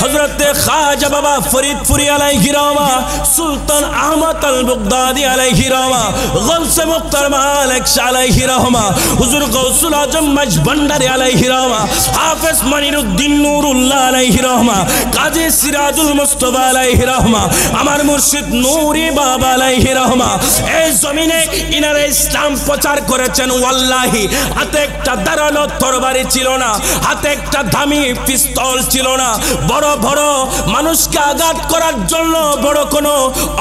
হযরতে খাজা বাবা ফরিদপুরি আলাইহি রহমা, সুলতান আহমদ আল বগদাদি আলাইহি রহমা, গৌসে মুখতার মালিক শাহ আলাইহি রহমা, হুজুর গৌসুল আজম মজবন্ডারি আলাইহি রহমা, হাফেজ মনিরউদ্দিন নুরুল্লাহ আলাইহি রহমা, কাজী সিরাজুল মুস্তাফা আলাইহি রহমা, আমার মুর্শিদ নূরি বাবা আলাইহি রহমা। এই জমিনে ইনারা ইসলাম প্রচার করেছেন। ওয়াল্লাহি হাতে একটা ধারালো তরবারি ছিল না, হাতে একটা দামি পিস্তল ছিল না, বড় বড় মানুষকে আঘাত করার জন্য বড় কোনো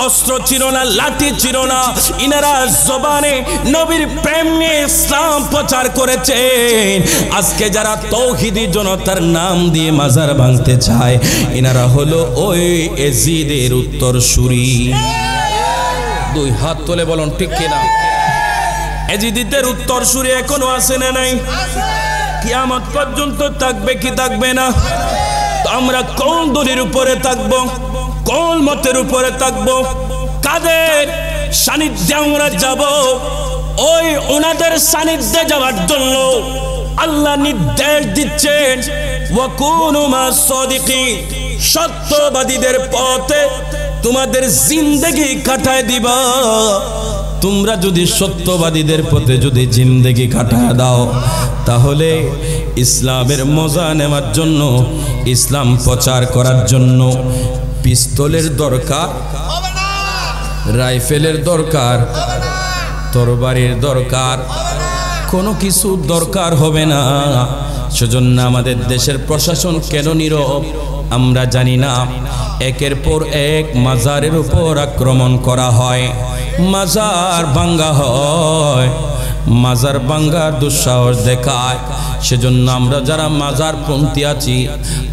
অস্ত্র ছিল না, লাঠি ছিল না। ইনারা জবানে নবীর প্রেম নিয়ে ইসলাম প্রচার করেছেন। আজকে যারা তৌহিদি জনতার নাম দিয়ে মাজার ভাঙতে চায়, ইনারা হলো ওই এজিদের উত্তরসূরি। দুই হাত তুলে বলুন ঠিক কিনা? এজিদের উত্তরসূরি এখনো আছে না নাই? কিয়ামত পর্যন্ত থাকবে কি থাকবে না? তো আমরা কোন দলের উপরে থাকবো, কোন মতের উপরে থাকবো, কাদের সান্নিধ্যে আমরা যাব? ওই ওনাদের সান্নিধ্যে যাওয়ার জন্য আল্লাহ নির্দেশ দিচ্ছেন, ওয়াকুনু মাস সাদিকিন, সত্যবাদীদের পথে তোমাদের জিন্দেগি কাটায় দিবা। তোমরা যদি সত্যবাদীদের পথে যদি জিন্দেগি কাটায় দাও, তাহলে ইসলামের মজা নেওয়ার জন্য, ইসলাম প্রচার করার জন্য পিস্তলের দরকার, রাইফেলের দরকার, তরবারির দরকার, কোনো কিছু দরকার হবে না। সেজন্য আমাদের দেশের প্রশাসন কেন নীরব আমরা জানি না। একের পর এক মাজারের উপর আক্রমণ করা হয়, মাজার ভাঙ্গা হয়, মাজার ভাঙ্গার দুঃসাহস দেখায়। সেজন্য আমরা যারা মাজারপন্থী আছি,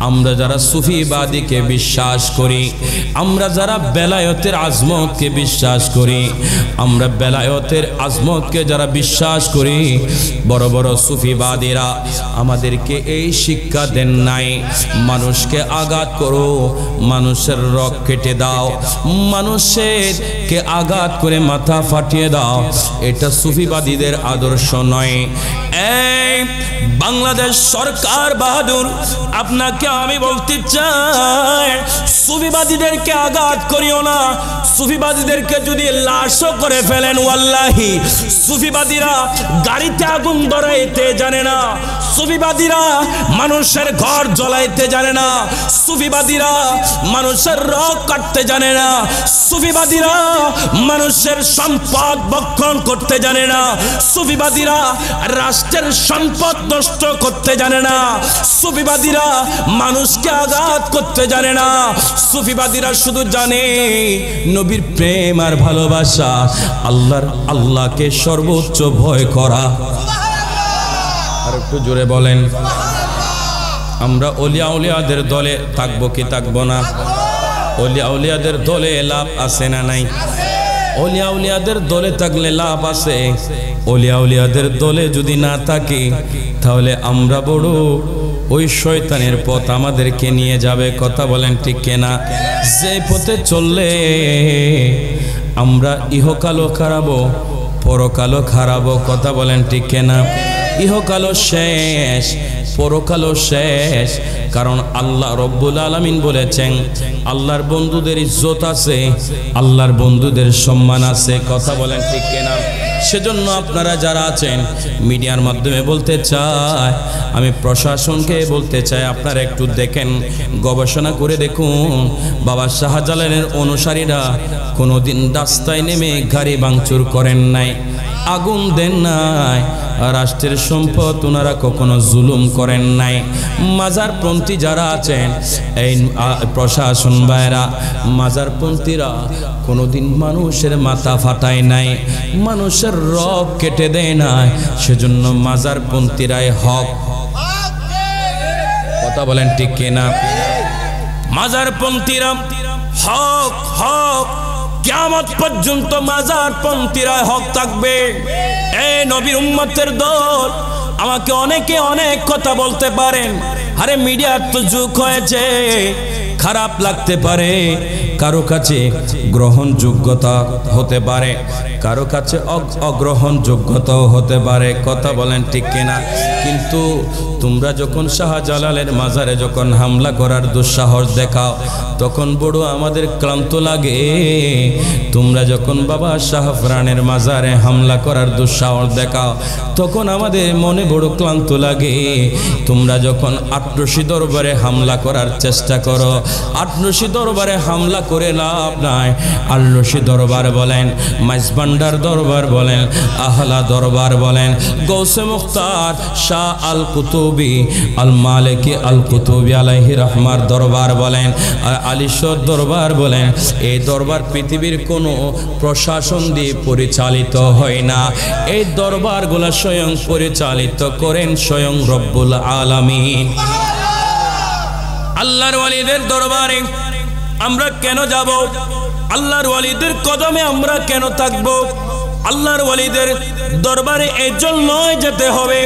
আমরা যারা সুফিবাদীকে বিশ্বাস করি, আমরা যারা বেলায়েতের আজমতকে বিশ্বাস করি, আমরা বেলায়েতের আজমতকে যারা বিশ্বাস করি, বড় বড় সুফিবাদীরা আমাদেরকে এই শিক্ষা দেন নাই, মানুষকে আঘাত করো, মানুষের রগ কেটে দাও, মানুষকে আঘাত করে মাথা ফাটিয়ে দাও। এটা সুফিবাদীদের আদর্শ নয়। এই বাংলাদেশ সরকার বাহাদুর, আপনাকে আমি বলতে চাই, সুফিবাদীদেরকে আঘাত করিও না। সুফিবাদীদেরকে যদি লাশও করে ফেলেন, ওয়াল্লাহি সুফিবাদীরা গাড়িতে আগুন ধরাইতে জানে না, সুফিবাদীরা মানুষের ঘর জ্বলাইতে জানে না, সুফিবাদীরা মানুষের রগ কাটতে জানে না, সুফিবাদীরা মানুষের সম্পদ ভক্ষণ করতে জানে না, সুফিবাদীরা রাষ্ট্রের সম্পদ নষ্ট করতে জানে না, সুফিবাদীরা মানুষকে আঘাত করতে জানে না। সুফিবাদীরা শুধু জানে নবীর প্রেম আর ভালোবাসা, আল্লাহকে সর্বোচ্চ ভয় করা। আর একটু জোরে বলেন, আমরা ওলিয়া উলিয়াদের দলে থাকবো কি থাকবো না? ওলিয়া উলিয়াদের দলে লাভ আছে না নাই? ওলিয়া উলিয়াদের দলে থাকলে লাভ আছে। ওলিয়া উলিয়াদের দলে যদি না থাকি, তাহলে আমরা বড় ওই শয়তানের পথ আমাদেরকে নিয়ে যাবে। কথা বলেন ঠিক কিনা? যে পথে চললে আমরা ইহকালও খারাবো, পরকালও খারাবো। কথা বলেন ঠিক কিনা? ইহকালও শেষ, পরকালও শেষ। কারণ আল্লাহ রব্বুল আলামিন বলেছেন আল্লাহর বন্ধুদের ইজ্জত আছে, আল্লাহর বন্ধুদের সম্মান আছে। কথা বলেন ঠিক কিনা? সেজন্য আপনারা যারা আছেন মিডিয়ার মাধ্যমে বলতে চাই, আমি প্রশাসনকে বলতে চাই, আপনারা একটু দেখেন, গবেষণা করে দেখুন, বাবা শাহজালালের অনুসারীরা কোনোদিন রাস্তায় নেমে গাড়ি ভাঙচুর করেন নাই, আগুন দেন নাই, রাষ্ট্রের সম্পদ ওনারা কখনো জুলুম করেন নাই। মাজারপন্থী যারা আছেন এই প্রশাসন ভাইরা, মাজারপন্থীরা কোনোদিন মানুষের মাথা ফাটায় নাই, মানুষের রগ কেটে দেয় নাই। সেজন্য মাজারপন্থীরাই হক। কথা বলেন ঠিক কিনা? মাজারপন্থীরা হক, হক কিয়ামত পর্যন্ত মাজারপন্থীরা হক থাকবে। এই নবীর উম্মতের দল, আমাকে অনেকে অনেক কথা বলতে পারেন, আরে মিডিয়ার তো যুগ হয়েছে, খারাপ লাগতে পারে, কারো কাছে গ্রহণযোগ্যতা হতে পারে, কারো কাছে অগ্রহণযোগ্যতাও হতে পারে। কথা বলেন ঠিক কিনা? কিন্তু তোমরা যখন শাহজালালের মাজারে যখন হামলা করার দুঃসাহস দেখাও তখন বড় আমাদের ক্লান্ত লাগে। তোমরা যখন বাবা শাহফরানের মাজারে হামলা করার দুঃসাহস দেখাও তখন আমাদের মনে বড় ক্লান্ত লাগে। তোমরা যখন আটরশি দরবারে হামলা করার চেষ্টা করো, আটরশি দরবারে হামলা করে লাভ নাই। আটরশি দরবার বলেন, মাইজভান্ডার দরবার বলেন, আহলা দরবার বলেন, গৌসে মুখতার শাহ আল কুতুবি আল মালিকি আল কুতুবি আলাইহি রহমার দরবার বলেন, আর আলীশ্বর দরবার বলেন, এই দরবার পৃথিবীর কোনো প্রশাসন দিয়ে পরিচালিত হয় না। এই দরবারগুলো স্বয়ং পরিচালিত করেন স্বয়ং রব্বুল আলামিন। আল্লাহর ওয়ালিদের দরবারে আমরা কেন যাব? আল্লাহর ওয়ালিদের কদমে আমরা কেন থাকব? আল্লাহর ওয়ালিদের দরবারে এজন্যই যেতে হবে,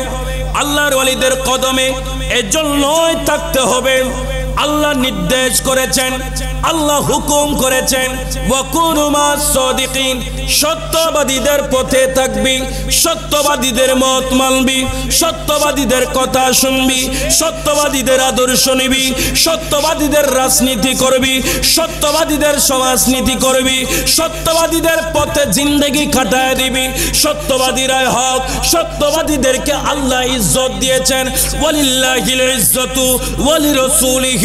আল্লাহর ওয়ালিদের কদমে এজন্যই থাকতে হবে। আল্লাহ নির্দেশ করেছেন, আল্লাহ হুকুম করেছেন, ওয়াকুনু মাস সাদিকিন, সত্যবাদীদের পথে থাকবি, সত্যবাদীদের মত মানবি, সত্যবাদীদের কথা শুনবি, সত্যবাদীদের আদর্শ নিবি, সত্যবাদীদের রাজনীতি করবি, সত্যবাদীদের সমাজনীতি করবি, সত্যবাদীদের পথে জিন্দেগি কাটায় দিবি। সত্যবাদীরাই হক। সত্যবাদীদেরকে আল্লাহ ইজ্জত দিয়েছেন, ওয়ালিল্লাহিল ইজ্জতু ওয়ালিরাসূলিহি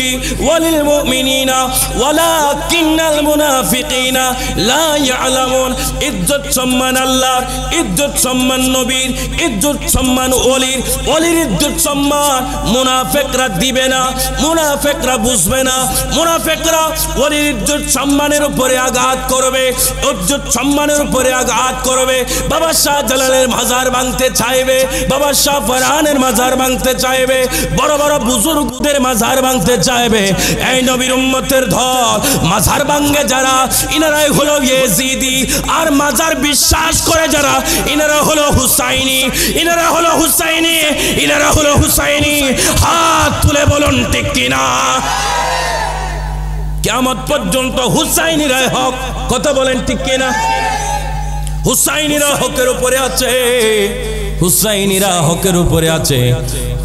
ওয়ালিল মুমিনিনা ওয়ালাকিন্নাল মুনাফিকিনা লা ইয়ালামুন। ইজ্জত সম্মান আল্লাহর, ইজ্জত সম্মান নবীর, ইজ্জত সম্মান ওলির, ওলির ইজ্জত সম্মান মুনাফিকরা দিবে না, মুনাফিকরা বুঝবে না। মুনাফিকরা ওলির ইজ্জত সম্মানের উপরে আঘাত করবে, ইজ্জত সম্মানের উপরে আঘাত করবে। বাবা শাহজালালের মাজার ভাঙতে চাইবে, বাবা শাহ ফরহানের মাজার ভাঙতে চাইবে, বড় বড় বুজুর্গদের মাজার ভাঙতে চাইবে। এই নবীর উম্মতের দল মাজার ভাঙে যারা, ইনারাই হলো ইয়েজিদি। আর মাজার বিশ্বাস করে যারা, ইনারা হলো হুসাইনি, ইনারা হলো হুসাইনি, ইনারা হলো হুসাইনি। হাত তুলে বলুন ঠিক কিনা? কিয়ামত পর্যন্ত হুসাইনিরাই হক। কথা বলেন ঠিক কিনা? হুসাইনিরা হকের উপরে আছে, হুসাইনিরা হকের উপরে আছে,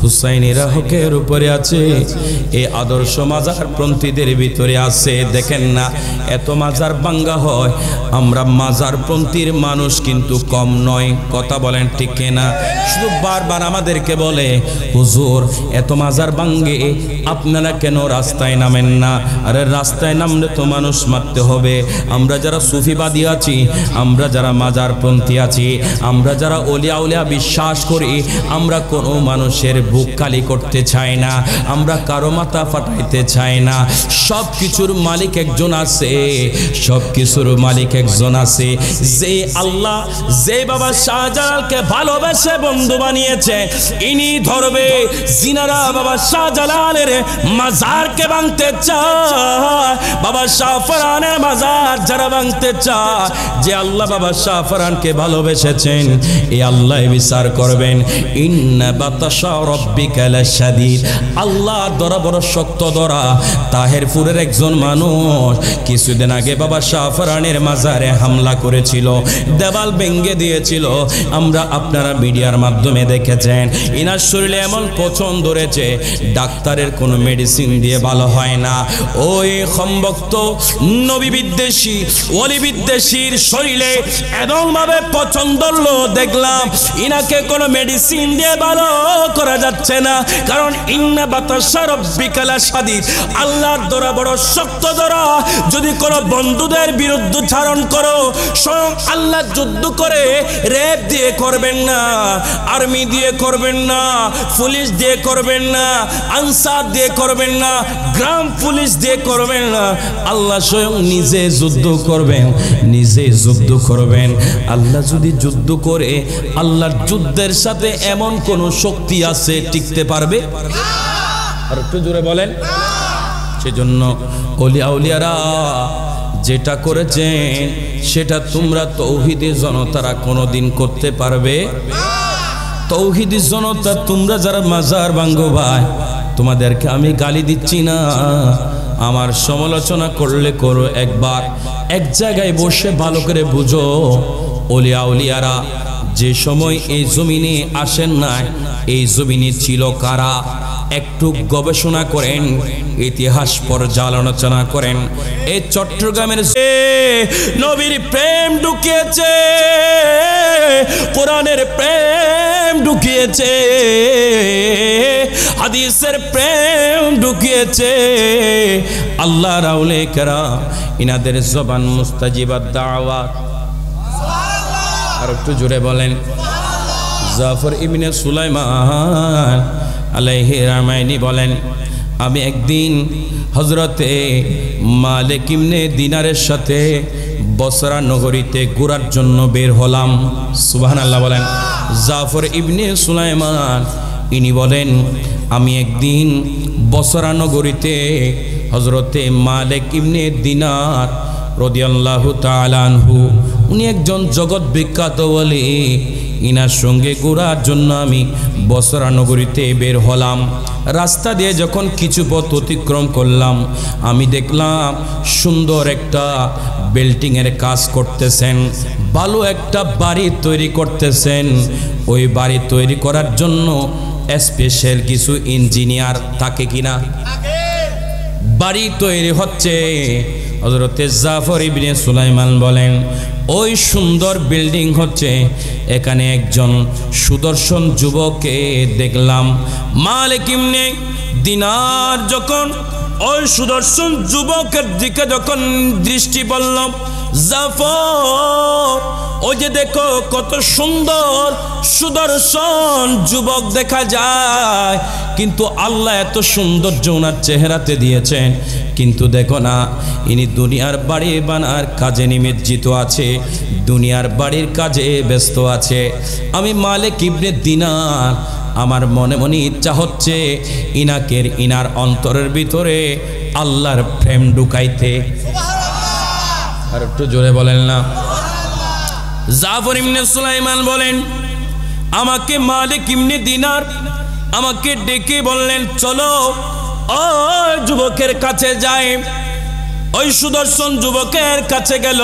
হুসাইনিরা হকের উপরে আছে। এই আদর্শ মাজারপন্থীদের ভিতরে আছে। দেখেন না এত মাজার ভাঙ্গা হয়, আমরা মাজারপন্থীর মানুষ কিন্তু কম নয়। কথা বলেন ঠিক কিনা? শুধু বারবার আমাদেরকে বলে, হুজুর এত মাজার ভাঙ্গে আপনারা কেন রাস্তায় নামেন না? আরে রাস্তায় নামলে তো মানুষ মারতে হবে। আমরা যারা সুফিবাদী আছি, আমরা যারা মাজারপন্থী আছি, আমরা যারা ওলিয়া উলিয়া বিশ্বাস করি, আমরা কোনো মানুষের বুক খালি করতে চাই না, আমরা কারো মাথা ফাটাইতে চাই না। সব কিছুর মালিক একজন আছে, সব কিছুর মালিক একজন আছে। যে আল্লাহ, যে বাবা শাহজালালকে ভালোবেসে বন্ধু বানিয়েছে, ইনি ধরবে। জিনারা বাবা শাহজালালের মাজারকে ভাঙতে চায়, বাবা শাহ ফরহানের মাজার যারা ভাঙতে চায়, যে আল্লাহ বাবা শাহ ফরহানকে ভালোবেসেছেন, এই আল্লাহ বিচার করবেন। ইন্না বাতাশা রব্বিকা লাশাদীদ। আল্লাহর ধরা বড় শক্ত ধরা। তাহেরপুরের একজন মানুষ কিছুদিন আগে বাবা শাহফরানের মাজারে হামলা করেছিল, দেওয়াল ভেঙে দিয়েছিল। আমরা আপনারা মিডিয়ার মাধ্যমে দেখেছেন। ইনার শরীরে এমন পচন ধরেছে, ডাক্তারের কোনো মেডিসিন দিয়ে ভালো হয় না। ওই সম্ভক্ত নবী বিদ্বেষী ওলি বিদ্বেষীর শরীরে এমনভাবে পচন ধরলো, দেখলাম ইনাকে কোনো মেডিসিন দিয়ে ভালো করা যাচ্ছে না। কারণ ইন্না বাতাসা রব্বিকা লাশাদীদ, আল্লাহর ধরা বড় শক্ত ধরা। যদি কোনো বন্ধুদের বিরুদ্ধে ধারণ করো, স্বয়ং আল্লাহ যুদ্ধ করে, রেপ দিয়ে করবেন না, আর্মি দিয়ে করবেন না, পুলিশ দিয়ে করবেন না, আনসার দিয়ে করবেন না, গ্রাম পুলিশ দিয়ে করবেন না। আল্লাহ স্বয়ং নিজে যুদ্ধ করবেন, নিজে যুদ্ধ করবেন। আল্লাহ যদি যুদ্ধ করে, আল্লাহর যুদ্ধের সাথে এমন কোন শক্তি আছে টিকতে পারবে? আর একটু জোরে বলেন। সেজন্য ওলিয়া উলিয়ারা যেটা করেছেন সেটা তোমরা তৌহিদি জনতারা কোনোদিন করতে পারবে? তৌহিদি জনতা তোমরা যারা মাজার ভাঙ্গো ভাই, তোমাদেরকে আমি গালি দিচ্ছি না, আমার সমালোচনা করলে করো। একবার এক জায়গায় বসে ভালো করে বুঝো, ওলিয়া উলিয়ারা যে সময় এই জমিনে আসেন না, এই জমিনে ছিল কারা? একটু গবেষণা করেন, ইতিহাস পর্যালোচনা করেন। এই চট্টগ্রামের নবীর প্রেম ঢুকিয়েছে, কোরআনের প্রেম ঢুকিয়েছে, হাদিসের প্রেম ঢুকিয়েছে। আল্লাহ রাউলে কেরাম ইনাদের জবান মুস্তাজিবাত দাওয়াত। আর একটু জোরে বলেন। জাফর ইবনে সুলাইমান আলাইহি রাহমানি বলেন, আমি একদিন হযরতে মালিক ইবনে দিনারের সাথে বসরা নগরীতে ঘোরার জন্য বের হলাম। সুবহানাল্লাহ বলেন। জাফর ইবনে সুলাইমান ইনি বলেন, আমি একদিন বসরা নগরীতে হযরতে মালিক ইবনে দিনার রাদিয়াল্লাহু তাআলা আনহু, উনি একজন জগৎ বিখ্যাত ওলি, ইনার সঙ্গে ঘোরার জন্য আমি বসরা নগরীতে বের হলাম। রাস্তা দিয়ে যখন কিছু পথ অতিক্রম করলাম, আমি দেখলাম সুন্দর একটা বিল্ডিংয়ের কাজ করতেছেন, ভালো একটা বাড়ি তৈরি করতেছেন। ওই বাড়ি তৈরি করার জন্য স্পেশাল কিছু ইঞ্জিনিয়ার থাকে কিনা? বাড়ি তৈরি হচ্ছে। হযরতে জাফর ইবনে সুলাইমান বলেন, ওই সুন্দর বিল্ডিং হচ্ছে, এখানে একজন সুদর্শন যুবককে দেখলাম। মালিক ইবনে দিনার যখন ওই সুদর্শন যুবকের দিকে যখন দৃষ্টি পড়ল, জাফর ওই যে দেখো কত সুন্দর সুদর্শন যুবক দেখা যায়, কিন্তু আল্লাহ এত সৌন্দর্য ওনার চেহারাতে দিয়েছেন, কিন্তু দেখো না ইনি দুনিয়ার বাড়ি বানার কাজে নিমজ্জিত আছে, দুনিয়ার বাড়ির কাজে ব্যস্ত আছে। আমি মালিক ইবনে দিনার আমার মনে মনে ইচ্ছা হচ্ছে ইনার অন্তরের ভিতরে আল্লাহর প্রেম ঢুকাইতে। আর একটু জোরে বলেন না। জাফর ইবনে সুলাইমান বলেন, আমাকে মালিক ইবনে দিনার আমাকে ডেকে বললেন, চলো ওই যুবকের কাছে যাই। ওই সুদর্শন যুবকের কাছে গেল।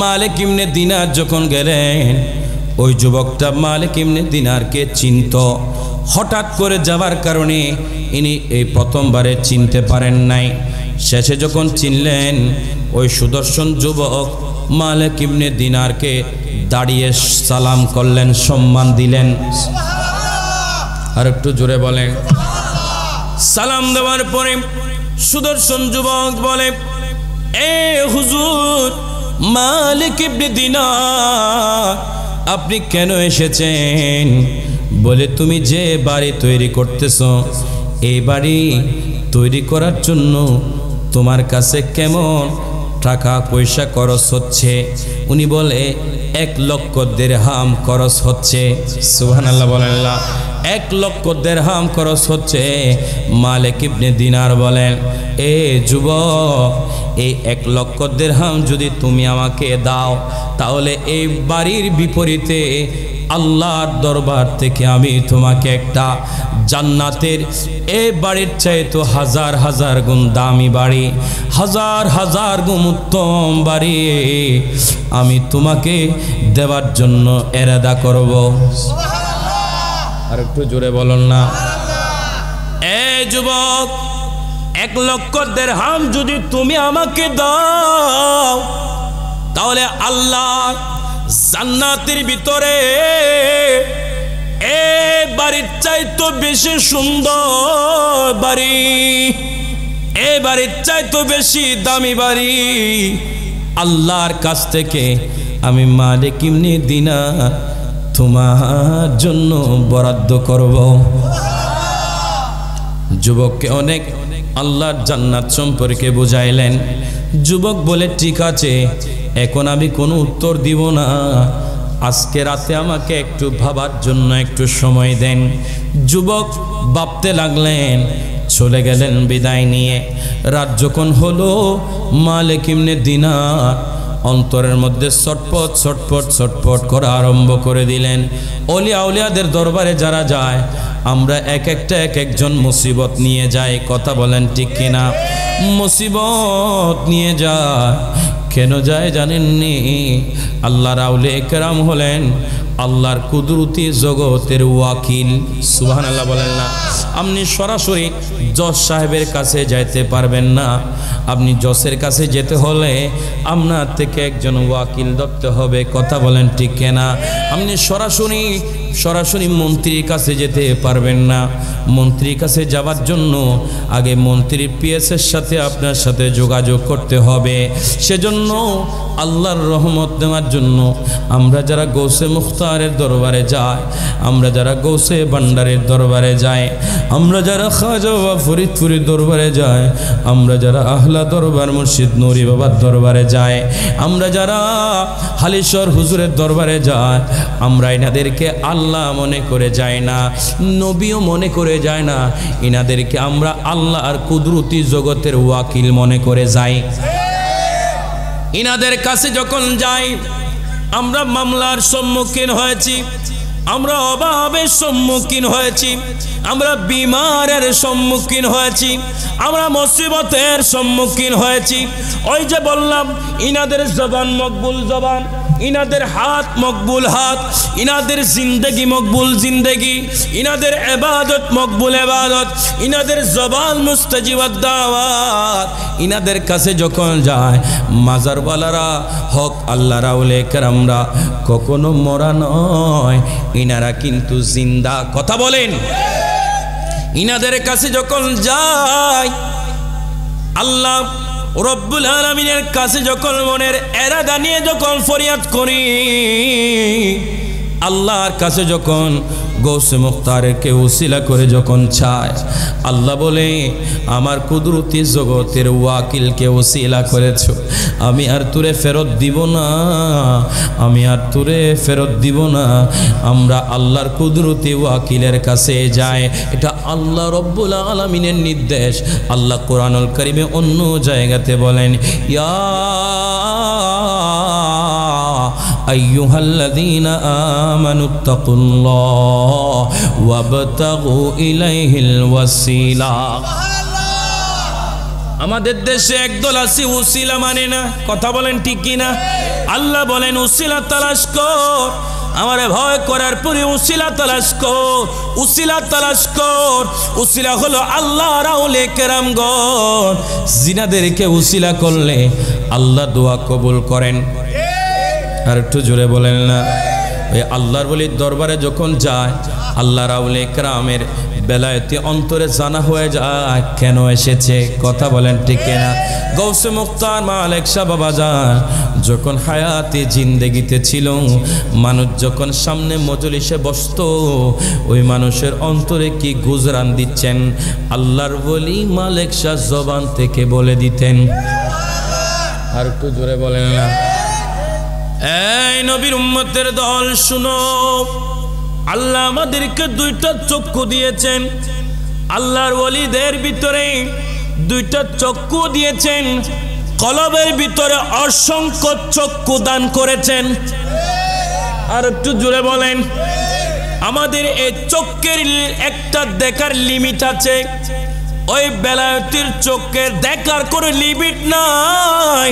মালিক ইবনে দিনার যখন গেলেন, ওই যুবকটা মালিক ইবনে দিনারকে চিনত। হঠাৎ করে যাওয়ার কারণে ইনি এই প্রথমবারে চিনতে পারেন নাই। শেষে যখন চিনলেন, ওই সুদর্শন যুবক মালিক ইবনে দিনারকে দাঁড়িয়ে সালাম করলেন, সম্মান দিলেন। আর একটু জোরে বলেন। সালাম দেওয়ার পরে সুদর্শন যুবক বলে, এ হুজুর মালিক ইবনে দিনার, আপনি কেন এসেছেন? বলে, তুমি যে বাড়ি তৈরি করতেছ, এই বাড়ি তৈরি করার জন্য তোমার কাছে কেমন টাকা পয়সা খরচ হচ্ছে? উনি বলে, 1 লক্ষ দিরহাম খরচ হচ্ছে। সুবহানাল্লাহ বলেন। 1 লক্ষ দিরহাম খরচ হচ্ছে। মালিক ইবনে দিনার বলেন, এ যুবক, এই 1 লক্ষ দিরহাম যদি তুমি আমাকে দাও, তাহলে এই বাড়ির বিপরীতে আল্লাহর দরবার থেকে আমি তোমাকে একটা জান্নাতের এই বাড়ির চাইতে হাজার হাজার গুণ দামি বাড়ি, হাজার হাজার গুণ উত্তম বাড়ি আমি তোমাকে দেওয়ার জন্য এরাদা করব। আর একটু জোরে বলুন না। এই যুবক, 1 লক্ষ দিরহাম যদি তুমি আমাকে দাও, তাহলে আল্লাহ জান্নাতের ভিতরে এই বাড়ির চাইতে বেশি সুন্দর বাড়ি, এই বাড়ির চাইতে বেশি দামি বাড়ি আল্লাহর কাছ থেকে আমি মালিক ইবনে দিনার তোমার জন্য বরাদ্দ করব। যুবককে অনেক আল্লাহর জান্নাত সম্পর্কে বুঝাইলেন। যুবক বলে ঠিক আছে, এখন আমি কোনো উত্তর দিব না, আজকে রাতে আমাকে একটু ভাবার জন্য একটু সময় দেন। যুবক ভাবতে লাগলেন, চলে গেলেন বিদায় নিয়ে। রাত যখন হলো, মালিক ইবনে দিনার অন্তরের মধ্যে ছটপট ছটপট ছটপট করা আরম্ভ করে দিলেন। অলিয়া আউলিয়াদের দরবারে যারা যায়, আমরা এক একজন মুসিবত নিয়ে যাই, কথা বলেন ঠিক কিনা? মুসিবত নিয়ে যায়, কেন যায় জানেননি? আল্লাহর আউলিয়া কেরাম হলেন আল্লাহর কুদরতি জগতের ওয়াকিল। সুবহানাল্লাহ বলেন না। আপনি সরাসরি জজ সাহেবের কাছে যাইতে পারবেন না, আপনি জজের কাছে যেতে হলে আপনার থেকে একজন ওয়াকিল ধরতে হবে, কথা বলেন ঠিক কিনা? আপনি সরাসরি মন্ত্রীর কাছে যেতে পারবেন না, মন্ত্রীর কাছে যাওয়ার জন্য আগে মন্ত্রীর পিএসের সাথে আপনার সাথে যোগাযোগ করতে হবে। সেজন্য আল্লাহর রহমত নেওয়ার জন্য আমরা যারা গৌসে মুখতারের দরবারে যাই, আমরা যারা গৌসে ভান্ডারের দরবারে যাই, আমরা যারা খাজা বাবা ফরিদপুরের দরবারে যাই, আমরা যারা আহলা দরবার মুর্শিদ নুরি বাবার দরবারে যাই, আমরা যারা হালিশর হুজুরের দরবারে যাই, আমরা এনাদেরকে আল্লাহ মনে করে যাই না, নবীও মনে করে যায় না, এনাদেরকে আমরা আল্লাহ আর কুদরতি জগতের ওয়াকিল মনে করে যাই। ইনাদের কাছে যখন যাই, আমরা মামলার সম্মুখীন হয়েছি, আমরা অভাবের সম্মুখীন হয়েছি, আমরা বিমারের সম্মুখীন হয়েছি, আমরা মুসিবতের সম্মুখীন হয়েছি। ওই যে বললাম, ইনাদের জবান মকবুল জবান, ইনাদের হাত মকবুল হাত, ইনাদের জিন্দেগি মকবুল জিন্দেগি, ইনাদের ইবাদত মকবুল ইবাদত, ইনাদের জবান মুস্তাজিবাত দাওয়াত। ইনাদের কাছে যখন যায়, মাজারওয়ালারা হক আল্লাহর আউলিয়া কেরামরা কখনো মরা নয়, ইনারা কিন্তু জিন্দা, কথা বলেন। ইনাদের কাছে যখন যায়, আল্লাহ রব্বুল আলামিনের কাছে যখন মনের এরাদা নিয়ে যখন ফরিয়াদ করি, আল্লাহর কাছে যখন গৌসে মুখতারকে উসিলা করে যখন চায়, আল্লাহ বলে আমার কুদরতি জগতের ওয়াকিলকে উসিলা করেছ, আমি আর তোরে ফেরত দিব না, আমি আর তোরে ফেরত দিব না। আমরা আল্লাহর কুদরতি ওয়াকিলের কাছে যাই, এটা আল্লাহ রব্বুল আলামিনের নির্দেশ। আল্লাহ কোরআনুল কারীমে অন্য জায়গাতে বলেন, ইয়া আইয়ুহাল্লাযীনা আমানুত্তাকুল্লাহ ওয়াবতাগু ইলাইহিল ওয়াসিলা। আমাদের দেশে একদল আছে উসিলা মানে না, কথা বলেন ঠিক কিনা? আল্লাহ বলেন উসিলা তালাশ কর, আমারে ভয় করার পরে উসিলা তালাশ কর, উসিলা তালাশ কর। উসিলা হলো আল্লাহর আউলিয়া কেরামগণ, জিনাদেরকে উসিলা করলে আল্লাহ দোয়া কবুল করেন। আর একটু জোরে বলেন না। ওই আল্লাহর ওলির দরবারে যখন যায়, আল্লাহর আউলিয়া কেরামের বেলায়েতি অন্তরে জানা হয়ে যায় কেন এসেছে, কথা বলেন ঠিক কিনা? গৌসে মুখতার মালিক শাহ বাবা যান যখন হায়াতে জিন্দেগিতে ছিল, মানুষ যখন সামনে মজলিসে বসতো, ওই মানুষের অন্তরে কি গুজরান দিচ্ছেন আল্লাহর ওলি মালিক শাহ জবান থেকে বলে দিতেন। আর একটু জোরে বলেন না। এই নবীর উম্মতের দল শুনো, আল্লাহ আমাদেরকে 2টা চক্ষু দিয়েছেন, আল্লাহর ওলিদের ভিতরে 2টা চক্ষু দিয়েছেন, কলবের ভিতরে অসংখ্য চক্ষু দান করেছেন। আর একটু জোরে বলেন। আমাদের এই চোখের একটা দেখার লিমিট আছে, ওই বেলায়েতের চোখের দেখার কোনো লিমিট নাই।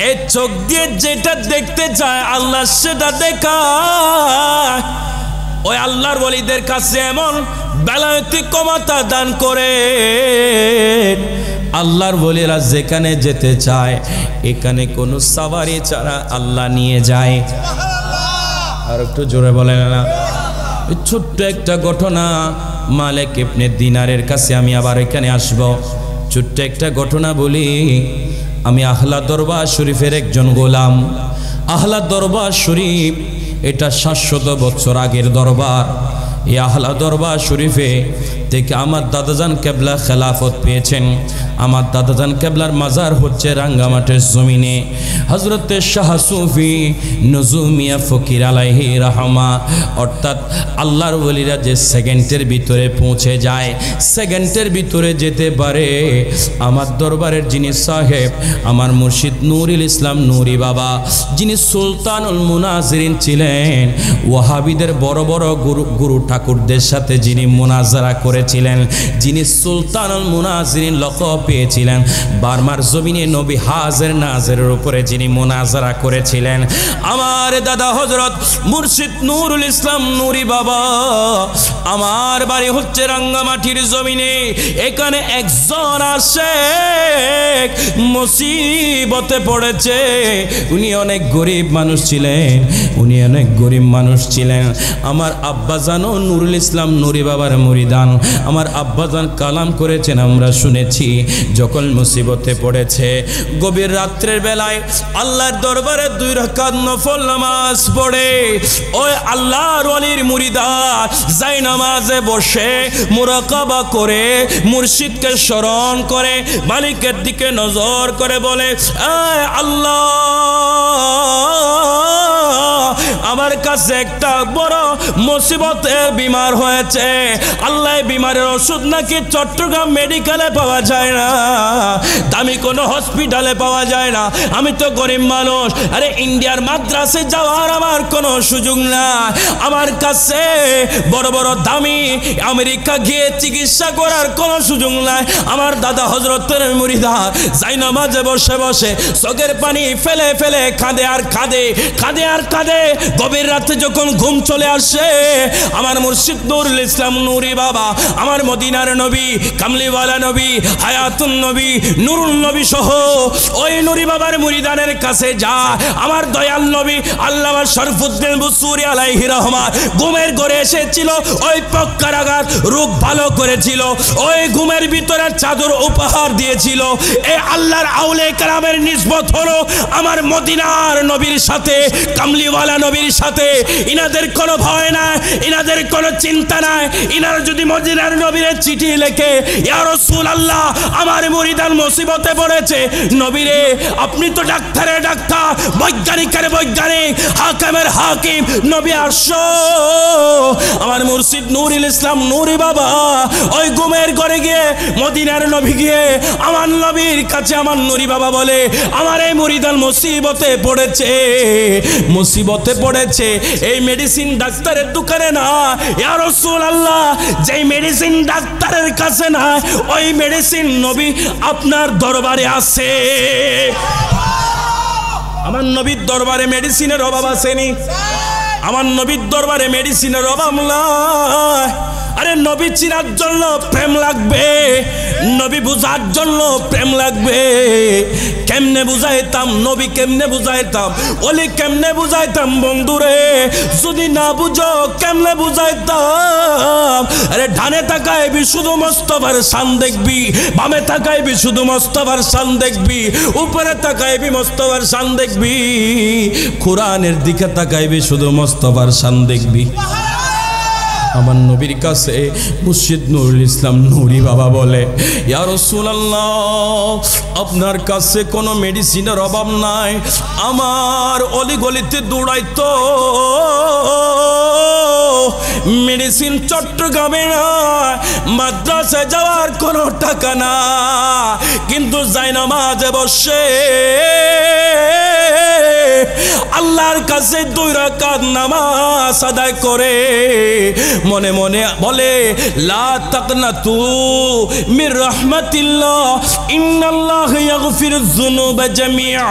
এই চোখ দিয়ে যেটা দেখতে চায় আল্লাহ সেটা দেখায়। ওই আল্লাহর ওলিদের কাছে এমন বেলায়েতি ক্ষমতা দান করে, আল্লাহর ওলিরা যেখানে যেতে চায় এখানে কোনো সাওয়ারি ছাড়া আল্লাহ নিয়ে যায়। আর একটু জোরে বলেন না। ছোট্ট একটা ঘটনা, মালিক ইবনে দিনারের কাছে আমি আবার এখানে আসব। ছোট্ট একটা ঘটনা বলি। আমি আহলা দরবার শরীফের একজন গোলাম। আহলা দরবার শরীফ এটা 700 বছর আগের দরবার। এই আহলা দরবার শরীফে থেকে আমার দাদাজান কেবলা খেলাফত পেয়েছেন। আমার দাদাজান কেবলার মাজার হচ্ছে রাঙ্গামাটির জমিনে। হযরতে শাহ সুফি নজরুল মিয়া ফকির আলাইহি রাহমা, অর্থাৎ আল্লাহর ওলিরা যে সেকেন্ডের ভিতরে পৌঁছে যায়, সেকেন্ডের ভিতরে যেতে পারে, আমার দরবারের যিনি সাহেব, আমার মুর্শিদ নুরুল ইসলাম নুরি বাবা, যিনি সুলতানুল মুনাজিরিন ছিলেন, ওয়াহাবিদের বড় বড় গুরু ঠাকুরদের সাথে যিনি মুনাজারা করেছিলেন, যিনি সুলতানুল মুনাজিরিন লকব পেয়েছিলেন, বার্মার জমিনে নবী হাজির নাজিরের উপরে যিনি মুনাজারা করেছিলেন, আমার দাদা হযরত মুর্শিদ নুরুল ইসলাম নুরি বাবা। আমার বাড়ি হচ্ছে রাঙ্গামাটির জমিনে। এখানে একজন আসে মুসিবতে পড়েছে। উনি অনেক গরিব মানুষ ছিলেন, উনি অনেক গরিব মানুষ ছিলেন। আমার আব্বাজানও নুরুল ইসলাম নুরি বাবার মুরিদান। আমার আব্বাজান কালাম করেছেন, আমরা শুনেছি। যখন মুসিবতে পড়েছে, গভীর রাত্রের বেলায় আল্লাহর দরবারে 2 রাকাত নফল নামাজ পড়ে ওই আল্লাহর ওলির মুরিদান যাই নামাজে বসে মুরাকাবা করে, মুর্শিদকে স্মরণ করে, মালিকের দিকে নজর করে বলে, আল্লাহ আমার কাছে একটা বড় মুসিবতে বিমার হয়েছে। আল্লাহ বিমারের ওষুধ নাকি চট্টগ্রাম মেডিকেলে পাওয়া যায় না, দামি কোনো হসপিটালে পাওয়া যায় না। আমি তো গরিব মানুষ, আরে ইন্ডিয়ার মাদ্রাসে যাওয়ার আমার কোনো সুযোগ না। আমার কাছে বড় বড় দামি আমেরিকা গিয়ে চিকিৎসা করার কোনো সুযোগ নাই। আমার দাদা হযরতের মুরিদান যাই নামাজে বসে বসে চোখের পানি ফেলে ফেলে কাঁদে আর কাঁদে, কাঁদে আর কাঁদে। গভীর রাতে যখন ঘুম চলে আসে, আমার মুর্শিদ নুরুল ইসলাম নুরি বাবা, আমার মদিনার নবী, কামলিওয়ালা নবী, হায়াতুন নবী, নুরুল নবী সহ ওই নুরি বাবার মুরিদানের কাছে যা। আমার দয়াল নবী আল্লামা শরফুদ্দীন বুসুরি আলাইহি রহমান ঘুমের ঘরে এসেছিল, ওই পক্কারাগার রোগ ভালো করেছিল, ওই ঘুমের ভিতরে চাদর উপহার দিয়েছিল। এই আল্লাহর আউলে কেরামের নিসবত হলো আমার মদিনার নবীর সাথে, কামলিওয়ালা নবীর সাথে। ইনাদের কোনো ভয় নাই, ইনাদের কোনো চিন্তা নাই। ইনারা যদি মদিনার নবীর চিঠি লেখে, ইয়া রাসূলুল্লাহ আমার মুরিদান মুসিবতে পড়েছে, নবীরে আপনি তো ডাক্তারের ডাক্তার, বৈজ্ঞানিকের বৈজ্ঞানিক, হাকিমের হাকিম, নবী আসো। আমার মুর্শিদ নুরুল ইসলাম নুরি বাবা ওই ঘুমের ঘরে গিয়ে মদিনার নবী গিয়ে আমার নবীর কাছে আমার নুরি বাবা বলে, আমার এই মুরিদান মুসিবতে পড়েছে, মুসিবতে পড়েছে। এই মেডিসিন ডাক্তারের দোকানে না, ইয়া রাসূলুল্লাহ যেই মেডিসিন ডাক্তারের কাছে না, ওই মেডিসিন নবী আপনার দরবারে আছে। আমার নবীর দরবারে মেডিসিনের অভাব আসেনি, আমার নবীর দরবারে মেডিসিনের অভাব নাই। আরে নবী চিনার জন্য প্রেম লাগবে, নবী বুঝার জন্য প্রেম লাগবে। কেমনে বুঝাইতাম নবী, কেমনে বুঝাইতাম ওলি, কেমনে বুঝাইতাম বন্ধুরে, যদি না বুঝো কেমনে বুঝাইতাম। আরে ডানে তাকাইবি শুধু মোস্তফার শান দেখবি, বামে তাকাইবি শুধু মোস্তফার শান দেখবি, উপরে তাকাইবি মোস্তফার শান দেখবি, কোরআনের দিকে তাকাইবি শুধু মোস্তফার শান দেখবি। আমার নবীর কাছে মুর্শিদ নুরুল ইসলাম নুরি বাবা বলে, ইয়া রাসূলুল্লাহ আপনার কাছে কোনো মেডিসিনের অভাব নাই। আমার অলিগলিতে দৌড়াইতো মেডিসিন চট্টগ্রামে না, মাদ্রাসায় যাওয়ার কোনো টাকা না, কিন্তু যাই নামাজে বসে আল্লাহর কাছে 2 রাকাত নামাজ আদায় করে মনে মনে বলে লা তাকনাতু মির রাহমাতিল্লাহ ইন্নাল্লাহা ইয়াগফিরুয যুনুবা জামিআ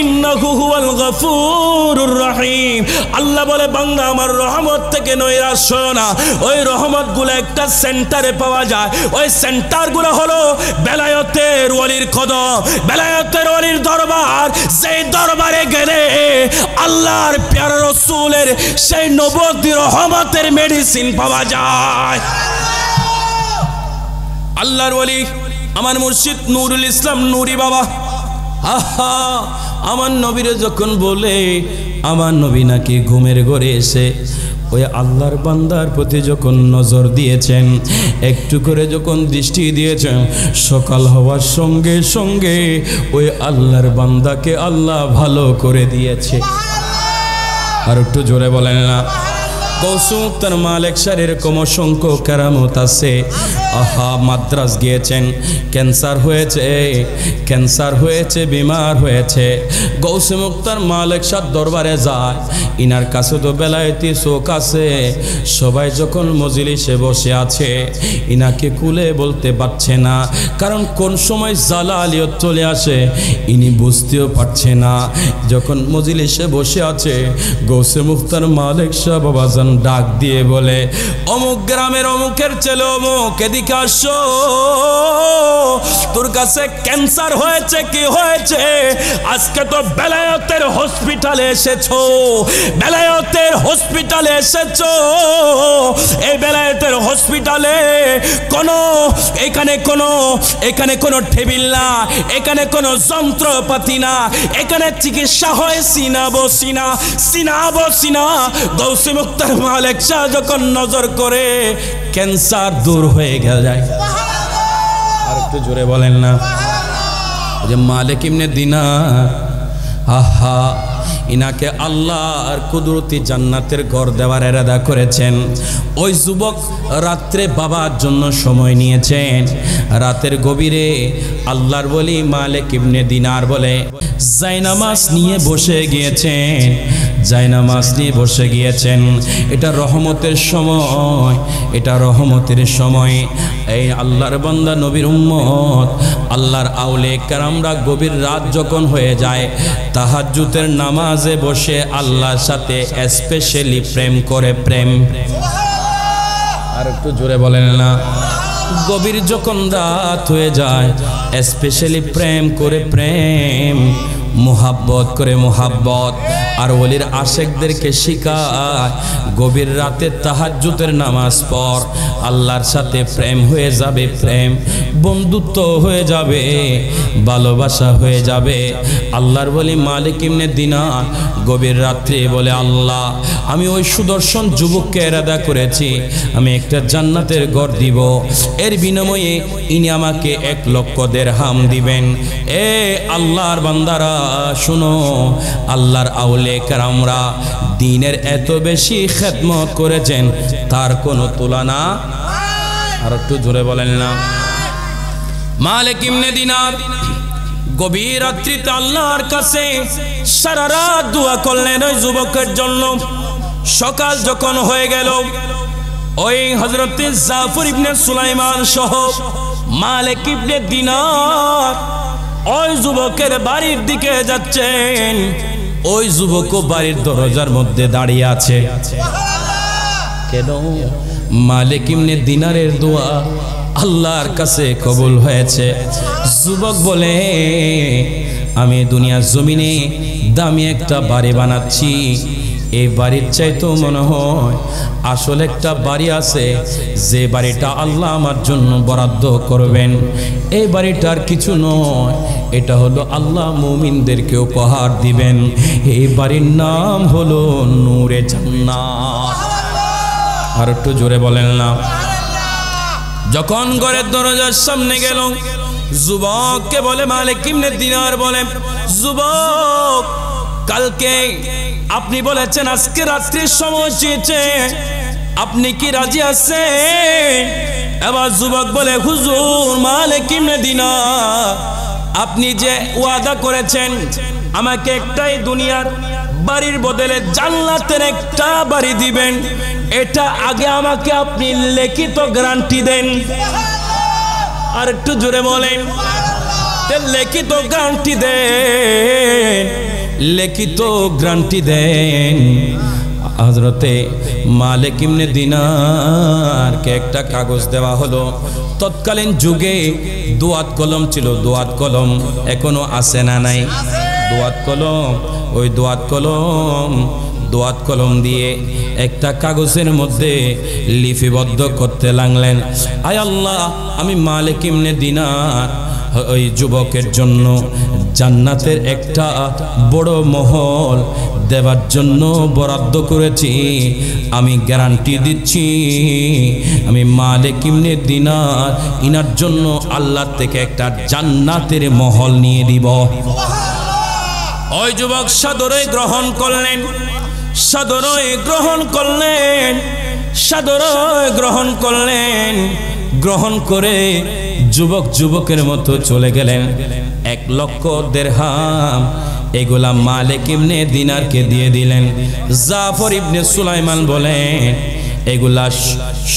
ইন্নাহু হুয়াল গফুরুর রহিম। আল্লাহ বলে বান্দা আমার রহমত থেকে নৈরাশ হয়ো না, ওই রহমতগুলো একটা সেন্টারে পাওয়া যায়, ওই সেন্টারগুলো হলো বেলায়েতের ওলির কদম, বেলায়েতের ওলির দরবার। সেই দরবারে গেলে আল্লাহর প্যারা রাসূলের সেই নবুয়তি রহমতের মেডিসিন পাওয়া যায়। আল্লাহর ওলি আমার মুর্শিদ নুরুল ইসলাম নুরি বাবা, আহা আমার নবীরে যখন বলে, আমার নবী নাকি ঘুমের ঘরে এসে ওই আল্লাহর বান্দার প্রতি যখন নজর দিয়েছেন, একটু করে যখন দৃষ্টি দিয়েছেন, সকাল হওয়ার সঙ্গে সঙ্গে ওই আল্লাহর বান্দাকে আল্লাহ ভালো করে দিয়েছে। আর একটু জোরে বলেন না। কৌসুমুক্তার মালিক শাহ এরকম অসংখ্য কেরামত আছে। আহা মাদ্রাস গিয়েছেন, ক্যান্সার হয়েছে, বিমার হয়েছে, গৌসে মুক্তার মালিক শাহ দরবারে যায়। ইনার কাছে তো বেলায়েতি চোখ আছে, সবাই যখন মজলিসে বসে আছে ইনাকে কুলে বলতে পারছে না, কারণ কোন সময় জালালিয়ত চলে আসে ইনি বুঝতেও পারছে না। যখন মজলিসে বসে আছে গৌসে মুক্তার মালিক শাহ বাবাজান ডাক দিয়ে বলে, অমুক গ্রামের অমুকের ছেলে অমুক, এদিকে আসো, তোর কাছে ক্যান্সার হয়েছে। কি হয়েছে? আজকে তো বেলায়েতের হসপিটালে এসেছো, বেলায়েতের হসপিটালে এসেছো। এই বেলায়েতের হসপিটালে এখানে কোনো টেবিল না, এখানে কোনো যন্ত্রপাতি না, এখানে চিকিৎসা হয় সিনা। গৌসে মুক্তার মালিক শাহ যখন নজর করে ক্যান্সার দূর হয়ে যায়। আর একটু জোরে বলেন না। যে মালিক ইবনে দিনার, আহা ইনাকে আল্লাহর কুদরতি জান্নাতের ঘর দেওয়ার ইরাদা করেছেন। ওই যুবক রাত্রে বাবার জন্য সময় নিয়েছেন। রাতের গভীরে আল্লাহর ওলি মালিক ইবনে দিনার বলে জায়নামাজ নিয়ে বসে গিয়েছেন। এটা রহমতের সময়, এই আল্লাহর বান্দা নবীর উম্মত, আল্লাহর আউলিয়া কেরামরা গভীর রাত যখন হয়ে যায় তাহাজ্জুদের নামাজে বসে আল্লাহর সাথে স্পেশালি প্রেম করে। আর একটু জোরে বলেন না। গভীর যখন রাত হয়ে যায় স্পেশালি প্রেম করে, মোহাব্বত করে। আর ওলির আশেকদেরকে শিখায় গভীর রাতে তাহাজ্জুদের নামাজ পড়, আল্লাহর সাথে প্রেম হয়ে যাবে, বন্ধুত্ব হয়ে যাবে, ভালোবাসা হয়ে যাবে। আল্লাহর ওলি মালিক ইবনে দিনার গভীর রাত্রে বলে, আল্লাহ আমি ওই সুদর্শন যুবককে ইরাদা করেছি, আমি একটা জান্নাতের ঘর দিব, এর বিনিময়ে ইনি আমাকে 1 লক্ষ দিরহাম দিবেন। এ আল্লাহর বান্দারা শুনো, আল্লাহর আউলিয়া কেরামরা দ্বীনের এত বেশি খেদমত করেছেন তার কোনো তুলনা। আর একটু জোরে বলেন না। মালিক ইবনে দিনার গভীর রাত্রিতে আল্লাহর কাছে সারা রাত দোয়া করলেন ওই যুবকের জন্য। সকাল যখন হয়ে গেল ওই হযরত জাফর ইবনে সুলাইমান সহ মালিক ইবনে দিনার ওই যুবকের বাড়ির দিকে যাচ্ছেন। ওই যুবকও বাড়ির দরজার মধ্যে দাঁড়িয়ে আছে। কেন? মালিক ইবনে দিনারের দোয়া আল্লাহর কাছে কবুল হয়েছে। যুবক বলে, আমি দুনিয়ার জমিনে দামি একটা বাড়ি বানাচ্ছি, এই বাড়ির চাইতো মনে হয় আসলে একটা বাড়ি আছে, যে বাড়িটা আল্লাহ আমার জন্য বরাদ্দ করবেন। এই বাড়িটার কিছু নয়, এটা হলো আল্লাহ মুমিনদেরকে উপহার দিবেন। এই বাড়ির নাম হলো নূরে জান্নাত। আর একটু জোরে বলেন না। যখন ঘরের দরজার সামনে গেল, যুবককে বলে, মালিক ইবনে দিনার বলে, যুবক কালকে আপনি বলেছেন আজকে রাত্রির সময় চেয়েছে, আপনি কি রাজি আছেন? এবার যুবক বলে, হুজুর মালিক ইবনে দিনার আপনি যে ওয়াদা করেছেন আমাকে একটাই দুনিয়ার বাড়ির বদলে জান্নাতের একটা বাড়ি দিবেন, এটা আগে আমাকে আপনি লিখিত গ্যারান্টি দেন। আর একটু জোরে বলেন, লিখিত গ্যারান্টি দেন, লিখিত গ্যারান্টি দেন। হযরতে মালিক ইবনে দিনারকে একটা কাগজ দেওয়া হলো। তৎকালীন যুগে দোয়াত কলম ছিল, দোয়াত কলম এখনো আছে না নাই? দোয়াত কলম, ওই দোয়াত কলম দিয়ে একটা কাগজের মধ্যে লিপিবদ্ধ করতে লাগলেন, আয় আল্লাহ, আমি মালিক ইবনে দিনার ওই যুবকের জন্য জান্নাতের একটা বড় মহল দেবার জন্য বরাদ্দ করেছি। আমি গ্যারান্টি দিচ্ছি, আমি মালিক ইবনে দিনার ইনার জন্য আল্লাহ থেকে একটা জান্নাতের মহল নিয়ে দিব। ওই যুবক সাদরে গ্রহণ করলেন, সাদরে গ্রহণ করলেন, সাদরে গ্রহণ করলেন। গ্রহণ করে যুবকের মতো চলে গেলেন। 1 লক্ষ দিরহাম এগুলা মালিক ইবনে দিনারকে দিয়ে দিলেন। জাফর ইবনে সুলাইমান বলেন, এগুলা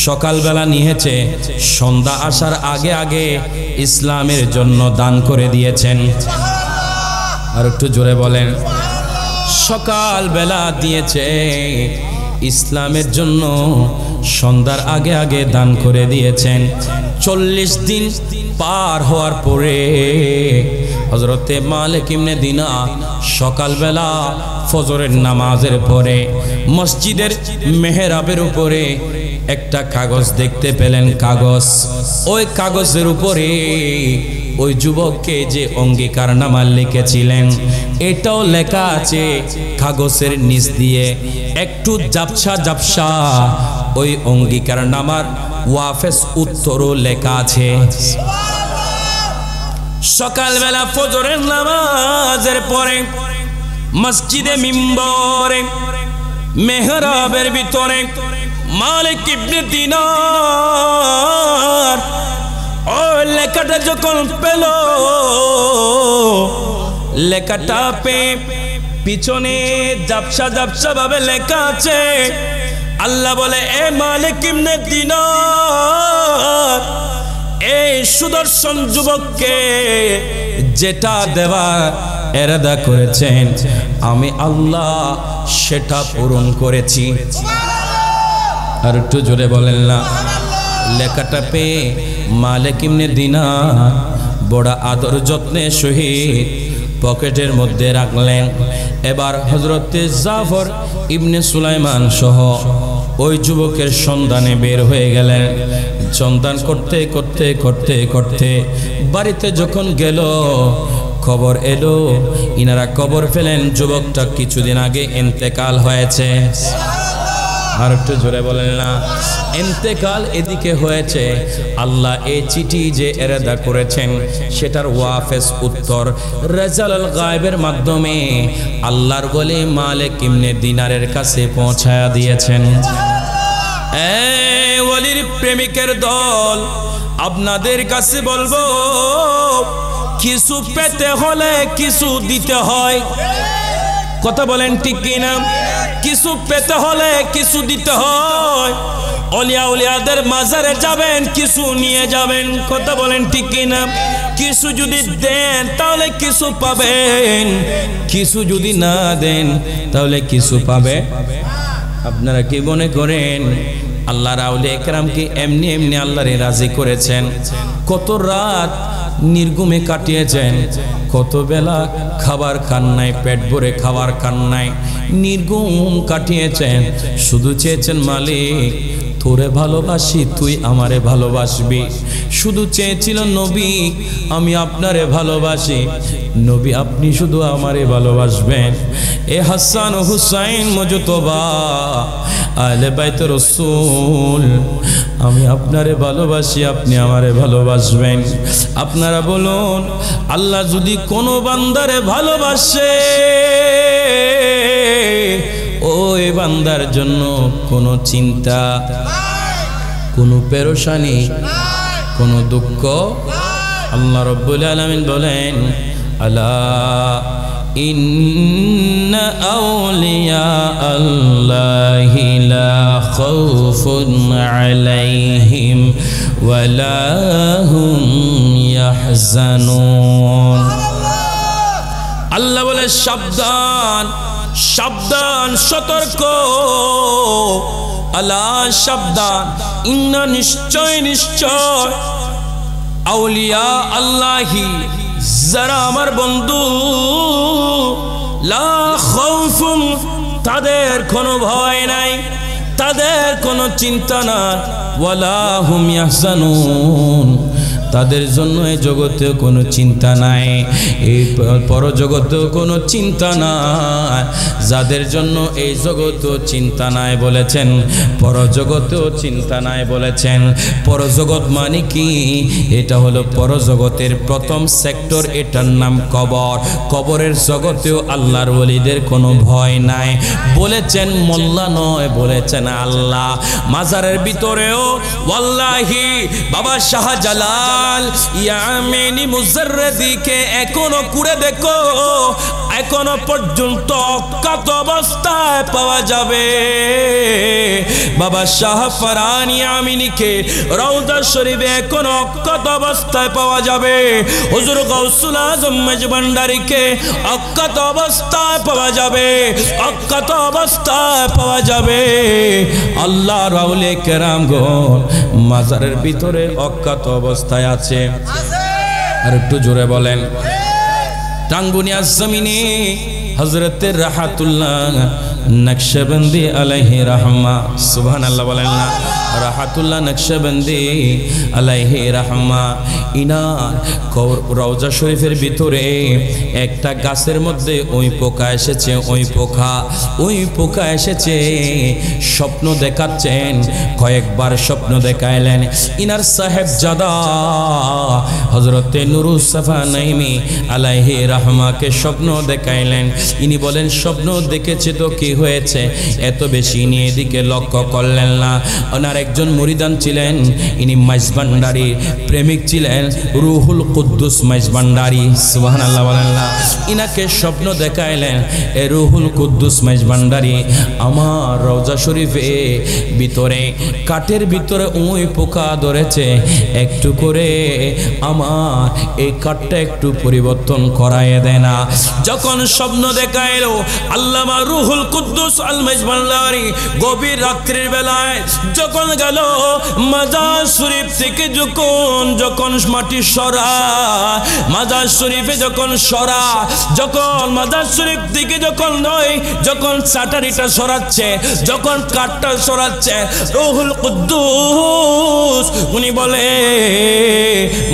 সকালবেলা নিয়েছে, সন্ধ্যা আসার আগে আগে ইসলামের জন্য দান করে দিয়েছেন। আর একটু জোরে বলেন, সকালবেলা দিয়েছে, ইসলামের জন্য সন্ধ্যার আগে আগে দান করে দিয়েছেন। 40 দিন পার হওয়ার পরে হযরতে মালিক ইবনে দিনার সকালবেলা ফজরের নামাজের পরে মসজিদের মেহরাবের উপরে একটা কাগজ দেখতে পেলেন। কাগজ, ওই কাগজের উপরে ওই যুবককে যে অঙ্গীকারনামা লিখেছিলেন এটাও লেখা আছে কাগজের নিচ দিয়ে, একটু ঝাপসা ঝাপসা ওই অঙ্গীকারনামার ওয়াফেস উত্তরও লেখা আছে। সকালবেলা ফজরের নামাজের পরে মসজিদে মিম্বরে মেহরাবের ভিতরে মালিক ইবনে দিনার ওই লেখাটা যখন পেল, লেখাটা পেয়ে পিছনে ঝাপসা ঝাপসা ভাবে লেখা আছে, আল্লাহ বলে, এ মালিক ইবনে দিনার, এই সুদর্শন যুবককে যেটা দেবার এরাদা করেছেন আমি আল্লাহ সেটা পূরণ করেছি। আর একটু জোরে বলেন না। লেখাটা পেয়ে মালিক ইবনে দিনার বড় আদর যত্নে সহিত পকেটের মধ্যে রাখলেন। এবার হযরতে জাফর ইবনে সুলাইমান সহ ওই যুবকের সন্ধানে বের হয়ে গেলেন। সন্ধান করতে করতে করতে করতে বাড়িতে যখন গেল, খবর এলো, ইনারা খবর পেলেন যুবকটা কিছুদিন আগে ইন্তেকাল হয়েছে। আর একটু জোরে বলেন না। ইন্তেকাল এদিকে হয়েছে, আল্লাহ এই চিঠি যে এরাদা করেছেন সেটার ওয়াফেস উত্তর রেজালাল গায়বের মাধ্যমে আল্লাহর ওলি মালিক ইবনে দিনারের কাছে পৌঁছায়া দিয়েছেন। এই ওলির প্রেমিকের দল, আপনাদের কাছে বলবো, কিছু পেতে হলে কিছু দিতে হয়। কথা বলেন ঠিক কিনা? কিছু পেতে হলে কিছু দিতে হয়। অলিয়া উলিয়াদের মাজারে যাবেন, কিছু নিয়ে যাবেন। কথা বলেন ঠিক কিনা? কিছু যদি দেন তাহলে কিছু পাবেন, কিছু যদি না দেন তাহলে কিছু পাবে। আপনারা কি মনে করেন আল্লাহর আউলিয়া একরাম কি এমনি এমনি আল্লাহরে রাজি করেছেন? কত রাত নির্গুমে কাটিয়েছেন, কত বেলা খাবার খান নাই, পেট ভরে খাবার খান নাই, নির্গুম কাটিয়েছেন। শুধু চেয়েছেন মালিক তোরে ভালোবাসি, তুই আমারে ভালোবাসবি। শুধু চেয়েছিল নবী আমি আপনারে ভালোবাসি, নবী আপনি শুধু আমারে ভালোবাসবেন। এ হাসান ও হুসাইন মুজতবা আহলে বাইত রাসূল, আমি আপনারে ভালোবাসি, আপনি আমারে ভালোবাসবেন। আপনারা বলুন, আল্লাহ যদি কোনো বান্দারে ভালোবাসে, ওই বান্দার জন্য কোনো চিন্তা, কোনো পেরেশানি, কোনো দুঃখ। আল্লাহ রাব্বুল আলামিন বলেন, আলা ইন্না আউলিয়া আল্লাহি লা খাউফুন আলাইহিম ওয়ালা হুম ইয়াহজানুন। আল্লাহ বলে সাবধান সাবধান, সতর্ক, আল্লাহ সাবধান, ইন্না নিশ্চয় নিশ্চয় আউলিয়া আল্লাহি, যারা আমার বন্ধু, লা খাউফুন, তাদের কোনো ভয় নাই, তাদের কোনো চিন্তা নাই, ওয়ালা হুম ইয়াহজানুন, তাদের জন্য এই জগতেও কোনো চিন্তা নাই, এই পরজগতেও কোনো চিন্তা নাই। যাদের জন্য এই জগতেও চিন্তা নাই বলেছেন, পরজগতেও চিন্তা নাই বলেছেন। পরজগৎ মানে কি? এটা হলো পরজগতের প্রথম সেক্টর, এটার নাম কবর। কবরের জগতেও আল্লাহর ওলিদের কোনো ভয় নাই বলেছেন, মোল্লা নয় বলেছেন আল্লাহ। মাজারের ভিতরেও ওয়াল্লাহি বাবা শাহজালাল ইয়ামিনী মুজাররদিকে এখনো কুড়ে দেখো, এখনো পর্যন্ত অজ্ঞাত অবস্থায় পাওয়া যাবে। বাবা শাহ ফরান ইয়ামিনীকে রওজা শরীফে এখনো অজ্ঞাত অবস্থায় পাওয়া যাবে। হুজুর গাউসুল আজম মেজবান্ডারিকে অজ্ঞাত অবস্থায় পাওয়া যাবে, অজ্ঞাত অবস্থায় পাওয়া যাবে। আল্লাহর আউলিয়া কেরামগণ মাজারের ভিতরে অজ্ঞাত অবস্থায় আছে। আর একটু জোরে বলেন। টাঙ্গুনিয়া জমিনে হযরতে রাহাতুল্লাহ নকশবন্দি আলাইহি রাহমা, সুবহানাল্লাহ বলেন না, রাহাতুল্লাহ নকশবন্দি আলাইহি রাহমা, ইনার রওজা শরীফের ভিতরে একটা গাছের মধ্যে ওই পোকা এসেছে, ওই পোকা এসেছে। স্বপ্ন দেখাচ্ছেন, কয়েকবার স্বপ্ন দেখাইলেন। ইনার সাহেবজাদা হযরতে নুরুস সাফা নাইমি আলাইহি রাহমাকে স্বপ্ন দেখাইলেন। ইনি বলেন, স্বপ্ন দেখেছে তো কি হয়েছে? এত বেশি নিয়ে এদিকে লক্ষ্য করলেন না। ওনার একজন মুরিদান ছিলেন, ইনি মাইজভান্ডারী প্রেমিক ছিলেন, রুহুল কুদ্দুস মাইজভান্ডারী, সুবহানাল্লাহ বলেন না। ইনাকে স্বপ্ন দেখাইলেন, এ রুহুল কুদ্দুস মাইজভান্ডারী, আমার রওজা শরীফে ভিতরে কাঠের ভিতরে ওই পোকা ধরেছে, একটু করে আমার এই কাঠটা একটু পরিবর্তন করায় দেয় না। যখন স্বপ্ন দেখাইলো আল্লামা রুহুল কুদ্দুস আল মাইজভান্ডারী গভীর রাত্রির বেলায় যখন গেল মাজার শরীফ থেকে, যখন মাটি সরা, মাজার শরীফে যখন সরা, যখন মাজার শরীফ থেকে যখন চাটারিটা সরাচ্ছে, যখন কাঠটা সরাচ্ছে, রুহুল কুদ্দুস উনি বলে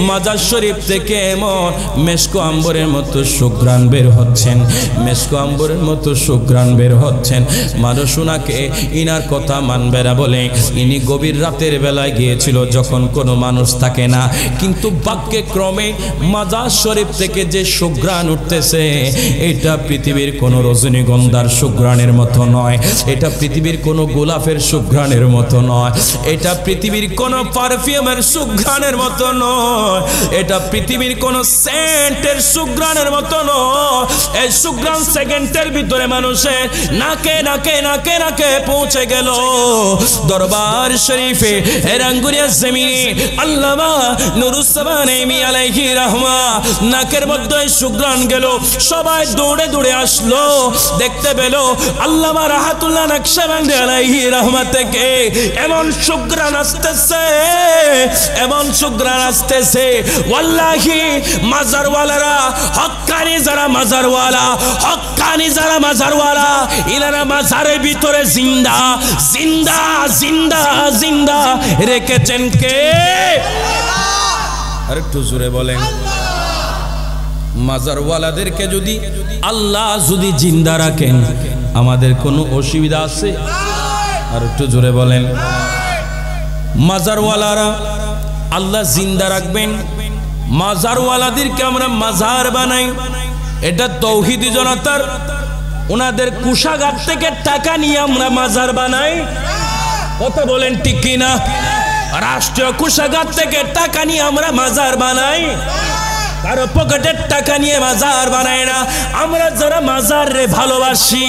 মাজার শরীফ থেকে এমন মেশকো আম্বরের মতো সুঘ্রাণ বের হচ্ছেন, মেশকো আম্বরের মতো সুঘ্রাণ বের হচ্ছেন। মানুষ উনাকে ইনার কথা মানবে না বলে ইনি গভীর রাতের বেলায় গিয়েছিল, যখন কোনো মানুষ থাকে না। কিন্তু ভাগ্যে ক্রমে মাজার শরীফ থেকে যে সুঘ্রাণ উঠতেছে, এটা পৃথিবীর কোনো রজনীগন্ধার সুঘ্রাণের মতো নয়, এটা পৃথিবীর কোনো গোলাপের সুঘ্রাণের মতো নয়, এটা পৃথিবীর কোনো পারফিউমের সুঘ্রাণের মতো নয়, এটা পৃথিবীর কোনো সেন্টের সুঘ্রাণের মতো নয়। এই সুঘ্রাণ সেকেন্ডের ভিতরে মানুষের নাকে নাকে নাকে নাকে পৌঁছে গেল। দরবার শরীফে রাঙ্গুনিয়া জমিনে আল্লামা নুরুস সাফা নাইমি আলাইহি রাহমা নাকের মধ্যে সুঘ্রাণ গেল। সবাই দৌড়ে দৌড়ে আসলো, দেখতে পেল আল্লামা রাহাতুল্লাহ নকশবন্দি আলাইহি রাহমা থেকে এমন সুঘ্রাণ আসতেছে, এমন সুঘ্রাণ আসতেছে। ওয়াল্লাহি মাজারওয়ালারা, হক্কানি যারা মাজারওয়ালা, হক্কানি যারা মাজারওয়ালা, ইনারা মাজারের ভিতরে জিন্দা জিন্দা জিন্দা জিন্দা রেখেছেন কে? আরেকটু জোরে বলেন। মাজারওয়ালাদেরকে যদি আল্লাহ যদি জিন্দা রাখেন, আমাদের কোনো অসুবিধা আছে? আর একটু জোরে বলেন। মাজারওয়ালারা আল্লাহ জিন্দা রাখবেন, মাজারওয়ালাদেরকে আমরা মাজার বানাই, এটা তৌহিদি জনতার ওনাদের কুশাগার থেকে টাকা নিয়ে আমরা মাজার বানাই। কথা বলেন ঠিক কিনা? রাষ্ট্রীয় কোষাগার থেকে টাকা নিয়ে আমরা মাজার বানাই। কারো পকেটের টাকা নিয়ে মাজার বানায় না। আমরা যারা মাজার রে ভালোবাসি,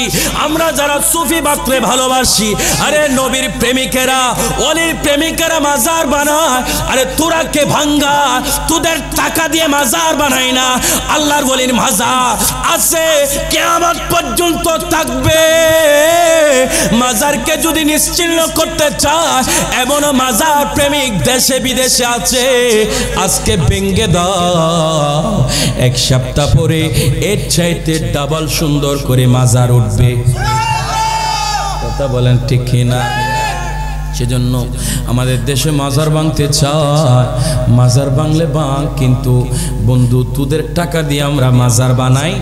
আমরা যারা সুফি বাতরে ভালোবাসি, আরে নবীর প্রেমিকেরা, ওলির প্রেমিকেরা মাজার বানায়। আরে তোরা কে ভাঙ্গা, তোদের টাকা দিয়ে মাজার বানায় না। আল্লাহর ওলির মাজার আছে, কিয়ামত পর্যন্ত থাকবে। মাজারকে যদি নিশ্চিহ্ন করতে চায়, এমন মাজার প্রেমিক দেশে বিদেশে আছে, আজকে ভেঙ্গে দাও। এক সপ্তাহ পরে এর চাইতে ডাবল সুন্দর করে মাজার উঠবে। কথা বলেন ঠিক কিনা? সেজন্য আমাদের দেশে মাজার ভাঙতে চায়, মাজার ভাঙলে ভাঙ, কিন্তু বন্ধু তোদের টাকা দিয়ে আমরা মাজার বানাই,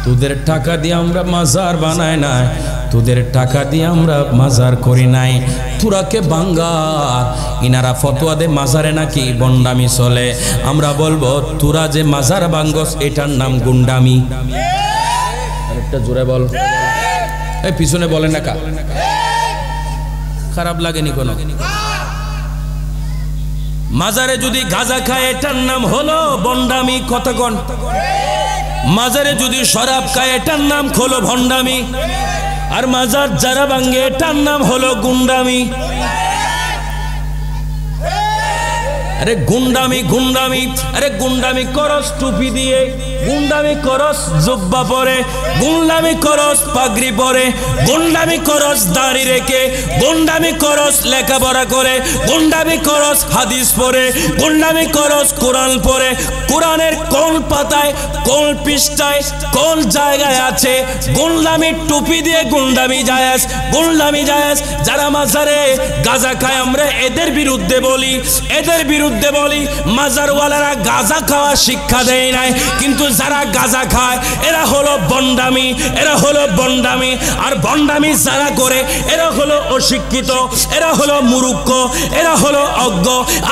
তোদের টাকা দিয়ে আমরা মাজার বানাই নাই, তোদের টাকা দিয়ে আমরা মাজার করি নাই। তোরাকে বাঙ্গার ইনারা ফতোয়া দে মাজারে নাকি বন্ডামি চলে। আমরা বলবো তোরা যে মাজার বাঙ্গস এটার নাম গুন্ডামি। আরেকটা জোরে বল, এই পিছনে বলে না কা, খারাপ লাগেনি কোনো? মাজারে যদি গাঁজা খায় এটার নাম হলো বন্ডামি। কতক্ষণ? মাজারে যদি শরাব খায় এটার নাম হলো ভণ্ডামি। আর মাজার যারা ভাঙ্গে এটার নাম হলো গুন্ডামি। আরে গুন্ডামি গুন্ডামি, আরে গুন্ডামি করস টুপি দিয়ে, গুন্ডামি করস জুব্বা পরে, গুন্ডামি করস পাগড়ি পরে, গুন্ডামি করস দাড়ি রেখে, গুন্ডামি করস লেখাপড়া করে, গুন্ডামি করস হাদিস পড়ে, গুন্ডামি করস কোরআন পড়ে। কোরআনের কোন পাতায়, কোন পৃষ্ঠায়, কোন জায়গায় আছে গুন্ডামি টুপি দিয়ে গুন্ডামি জায়েজ, গুন্ডামি জায়েজ। যারা মাজারে গাঁজা খায় আমরা এদের বিরুদ্ধে বলি, এদের বিরুদ্ধে বলি। মাজারওয়ালারা গাঁজা খাওয়া শিক্ষা দেয় নাই, কিন্তু যারা গাঁজা খায় এরা হলো বন্ডামি, এরা হলো বন্ডামি। আর বন্ডামি যারা করে এরা হলো অশিক্ষিত, এরা হলো মূর্খ, এরা হলো অজ্ঞ।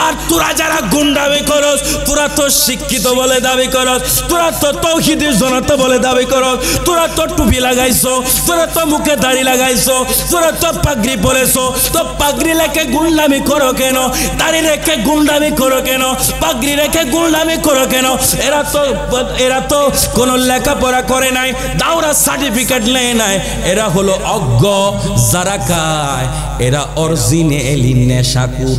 আর তোরা যারা গুন্ডামি করস, তোরা তো শিক্ষিত বলে দাবি করস, তোরা তো তৌহিদের জনতা বলে দাবি করস, তোরা তো টুপি লাগাইছো, তোরা তো মুখে দাড়ি লাগাইছো, তোরা তো পাগড়ি পরেছো, তো পাগড়ি রেখে গুন্ডামি করো কেন? দাড়ি রেখে গুন্ডামি করো কেন? পাগড়ি রেখে গুন্ডামি করো কেন? এরা তো কোনো লেখাপড়া করে নাই, দাওরা সার্টিফিকেট নেয় নাই। এরা হলো অজ্ঞ। যারা খায় এরা অরিজিনালি নেশাকুর।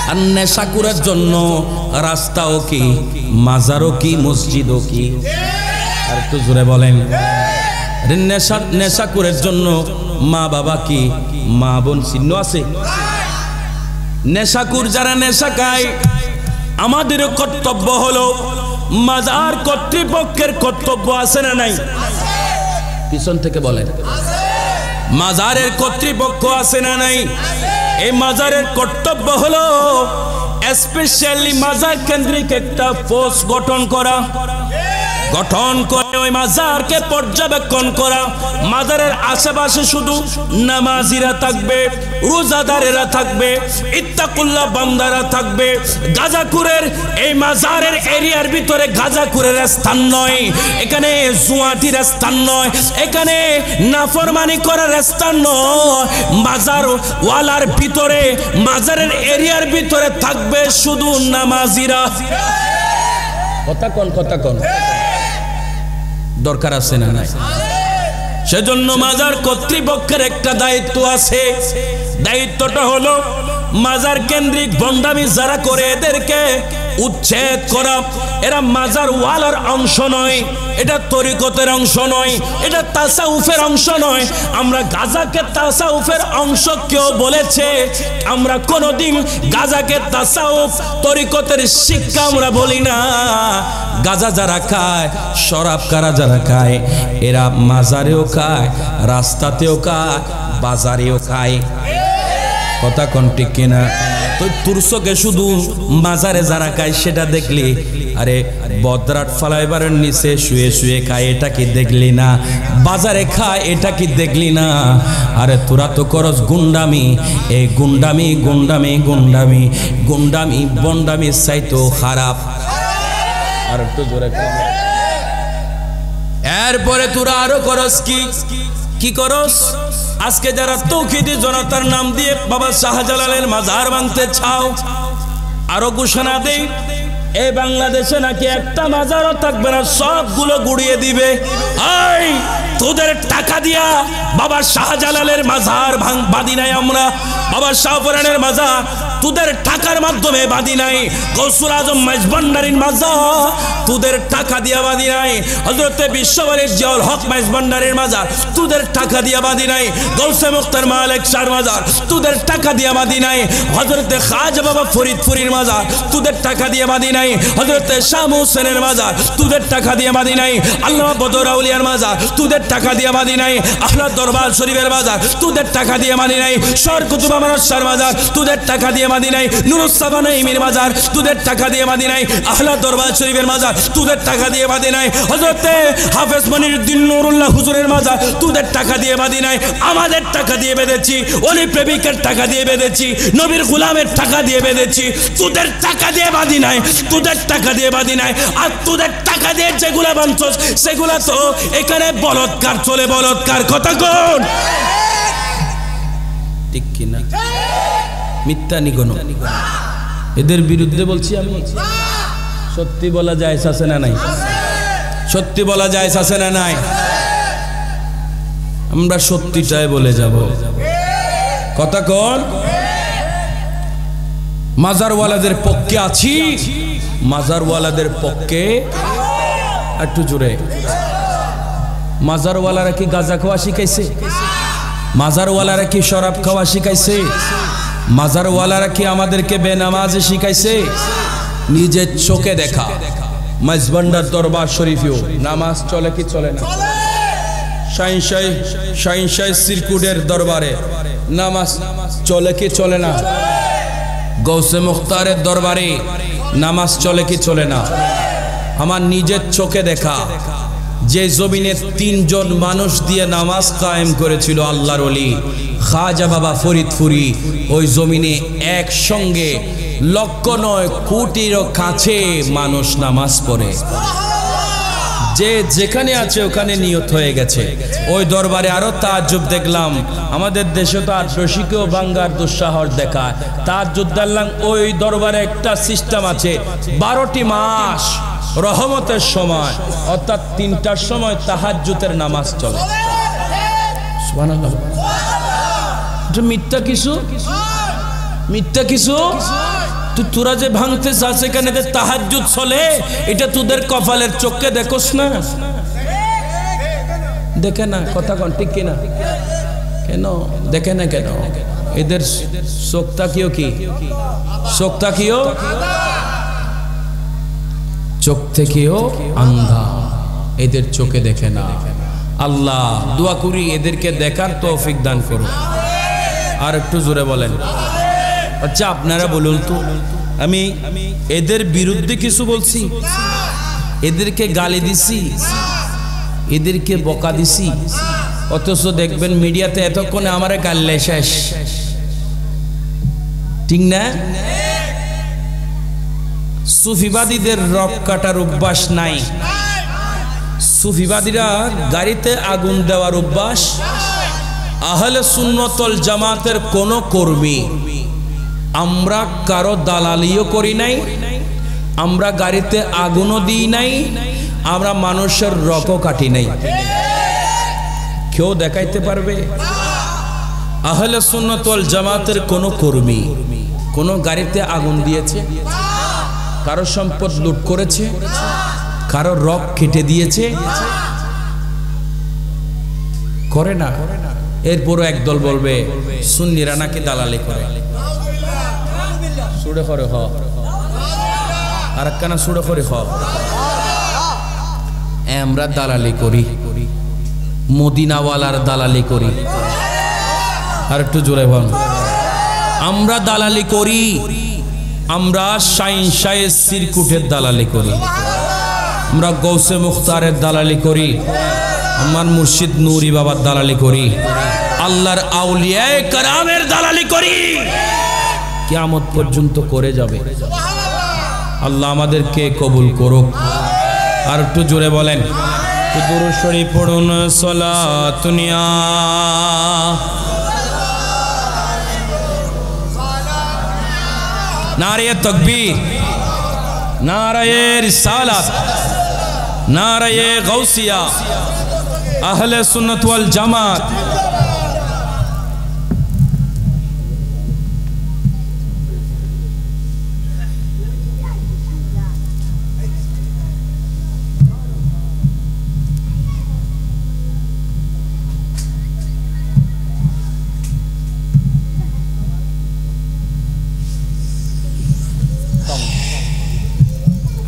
আর নেশাকুরের জন্য রাস্তাও কি, মাজারও কি, মসজিদও কি। আর একটু জোরে বলেন। নেশাকুরের জন্য মা বাবা কি, মা বোন চিহ্ন আছে। নেশাকুর যারা নেশা খায়, আমাদের কর্তব্য হলো, মাজার কর্তৃপক্ষের কর্তব্য আছে না নাই? পিছন থেকে বলেন, মাজারের কর্তৃপক্ষ আছে না নাই? এই মাজারের কর্তব্য হলো স্পেশালি মাজার কেন্দ্রিক একটা ফোর্স গঠন করা, গঠন করে ওই মাজারকে পর্যবেক্ষণ করা। মাজারের আশেপাশে শুধু নামাজিরা থাকবে, রোজাদারেরা থাকবে, ইত্তাকুল্লাহ বান্দারা থাকবে। গাজাকুরের এই মাজারের এরিয়ার ভিতরে গাজাকুরের স্থান নয়, এখানে জুয়াটির স্থান নয়, এখানে নাফরমানি করার স্থান নয়। মাজার ওয়ালার ভিতরে, মাজারের এরিয়ার ভিতরে থাকবে শুধু নামাজিরা। কথা কোন, কথা কোন? দরকার আছে না নাই? সেজন্য মাজার কর্তৃপক্ষের একটা দায়িত্ব আছে। দায়িত্বটা হলো মাজার কেন্দ্রিক ভণ্ডামি যারা করে এদেরকে উচ্ছেদ করা। এরা মাজার ওয়ালার অংশ নয়, এটা তরিকতের অংশ নয়, এটা তাসাউফের অংশ নয়। আমরা গাজাকে তাসাউফের অংশ কেউ বলেছে? আমরা কোনোদিন গাজাকে তাসাউফ তরিকতের শিক্ষা আমরা বলি না। গাজা যারা খায়, শরাব কারা যারা খায়, এরা মাজারেও খায়, রাস্তাতেও খায়, বাজারেও খায়। কথা কোন ঠিক কিনা? তো তুরসকে শুধু মাজারে যারা খায় সেটা দেখলি, আরে বদরাট ফালাইবারের নিচে শুয়ে শুয়ে খায় এটা কি দেখলি না? বাজারে খায় এটা কি দেখলি না? আরে তোরা তো করস গুন্ডামি। এই গুন্ডামি গুন্ডামি গুন্ডামি গুন্ডামি বন্ডামি চাইতো খারাপ। আর একটু জোরে। এরপরে তোরা আরো করস কি, কি করস? আজকে যারা তৌহিদি জনতার নাম দিয়ে বাবা শাহজালালের মাজার ভাঙতে চাও, আরো ঘোষণা দেই এই বাংলাদেশে নাকি একটা মাজারও থাকবে না, সবগুলো গুড়িয়ে দিবে। এই তোদের টাকা দিয়া বাবা শাহজালালের মাজার বাঁধি নাই আমরা, বাবা শাহপুরানের মাজার তোদের টাকার মাধ্যমে বাঁধি নাই, গৌসুল আজম মাইজভান্ডারীর মাজার তোদের টাকা দিয়া বাঁধি নাই, হযরতে বিশ্বওয়ালির জিয়াউল হক মাইজভান্ডারীর মাজার তোদের টাকা দিয়া বাঁধি নাই, গৌসে মুখতার মালেক শাহর মাজার তোদের টাকা দিয়া বাঁধি নাই, হযরতে খাজা বাবা ফরিদপুরীর মাজার তোদের টাকা দিয়ে বাঁধি নাই, হযরতে শাহ হোসেনের মাজার তোদের টাকা দিয়ে বাঁধি নাই, আল্লামা বদর আউলিয়ার মাজার তোদের টাকা দিয়ে বাঁধি নাই, আহলাদ দরবার শরীফের মাজার তোদের টাকা দিয়ে বাঁধি নাই, শর কুতুব মানসার মাজার তোদের টাকা দিয়ে বাঁধি নাই, নুরুস সাবানা ইমির মাজার তোদের টাকা দিয়ে বাঁধি নাই, আহলাদ দরবার শরীফের মাজার তোদের টাকা দিয়ে বাঁধি নাই, হযরতে হাফেজ মনিরউদ্দিন নুরুল্লাহ হুজুরের মাজার তোদের টাকা দিয়ে বাঁধি নাই, আমাদের টাকা দিয়ে বেঁধেছি, ওলি প্রেমিকের টাকা দিয়ে বেঁধেছি, নবীর গোলামের টাকা দিয়ে বেঁধেছি, তোদের টাকা দিয়ে বাঁধি নাই, তোদের টাকা দিয়ে বাঁধি নাই। আর তোদের টাকা দিয়ে যেগুলা বাঁধছস সেগুলা তো এখানে বলৎকার চলে, বলৎকার। কথা কোন ঠিক কিনা? মিথ্যা নিগনো এদের বিরুদ্ধে বলছি আমি। সত্যি বলা যায় আছে না নাই? সত্যি বলা যায় আছে না নাই? আমরা সত্যিটাই বলে যাব। কথা কোন? মাজারওয়ালাদের পক্ষে আছি, মাজারওয়ালাদের পক্ষে একটু জোরে। মাজারওয়ালারা কি গাঁজা খাওয়া শিখাইছে? মাজারওয়ালারা কি শরাব খাওয়া শিখাইছে? মাজারওয়ালারা কি আমাদেরকে বেনামাজি শিখাইছে? নিজের চোখে দেখা মাইজভান্ডার দরবার শরীফেও নামাজ চলে কি চলে না? শাইনশাই সিরকুটের দরবারে নামাজ চলে কি চলে না? গৌসে মুখতারের দরবারে নামাজ চলে কি চলে না? আমার নিজের চোখে দেখা যে জমিনে 3 জন মানুষ দিয়ে নামাজ কায়েম করেছিল আল্লাহর ওলি খাজা বাবা ফরিদপুরি, ওই জমিনে একসঙ্গে লক্ষ নয় কোটিরও কাছে মানুষ নামাজ পড়ে। যে যেখানে আছে ওখানে নিয়ত হয়ে গেছে। ওই দরবারে আরো তাজ্জুব দেখলাম, আমাদের দেশে তো আর রসিকেও বাঙ্গার দুঃসাহস দেখায়। তাজ্জুব দেখলাম ওই দরবারে একটা সিস্টেম আছে, 12টি মাস রহমতের সময় অর্থাৎ 3টার সময় তাহাজ্জুদের নামাজ চলে। সুবহানাল্লাহ। মিথ্যা কিছু, মিথ্যা কিছু তোরা যে ভাঙতে চাস সেখানে যে তাহাজ্জুদ চলে, এটা তোদের কপালের চোখে দেখোস না? দেখে না? কথা কন ঠিক কিনা? কেন দেখে না? কেন এদের চোখটা কিও কি? চোখটা কিও? চোখ থেকেও আন্ধা, এদের চোখে দেখে না। আল্লাহ দোয়া করি এদেরকে দেখার তৌফিক দান করুন। আর একটু জোরে বলেন। আচ্ছা আপনারা বলুন তো, আমি এদের বিরুদ্ধে কিছু বলছি? এদেরকে গালি দিছি? এদেরকে বকা দিছি? অথচ দেখবেন মিডিয়াতে এতক্ষণে আমারে গাল্লে শেষ, ঠিক না? সুফিবাদীদের রক কাটার অভ্যাস নাই। সুফিবাদীরা গাড়িতে আগুন দেওয়ার অভ্যাস। আহলে সুন্নাত ওয়াল জামাতের কোন কর্মী আমরা কারো দালালিও করি নাই, আমরা গাড়িতে আগুনও দিই নাই, আমরা মানুষের রকও কাটি নাই। কেউ দেখাইতে পারবে? আহলে সুন্নাত ওয়াল জামাতের কোন কর্মী কোন গাড়িতে আগুন দিয়েছে, কারো সম্পদ লুট করেছে, কারো রক কেটে দিয়েছে? করে না। এরপরও একদল বলবে সুন্নিরা নাকি দালালি করে। সুড়ে করে হ আর একখানা সুড়ে করে হ। আমরা দালালি করি, মদিনাওয়ালার দালালি করি। আর একটু জোরে বল। আমরা দালালি করি, আমরা শাইনশাহ সিরকুটের দালালি করি, আমরা গৌসে মুখতারের দালালি করি, আমার মুর্শিদ নূরি বাবার দালালি করি, আল্লাহর আউলিয়ায়ে কেরামের দালালি করি। কিয়ামত পর্যন্ত করে যাবে। আল্লাহ আমাদেরকে কবুল করুক। আর একটু জোরে বলেন। দুরূদ শরীফ পড়ুন। সালাতুনিয়া নারে তাকবীর, নারায়ে রিসালাত, নারায়ে গাউসিয়া, আহলে সুন্নাত ওয়াল জামাত।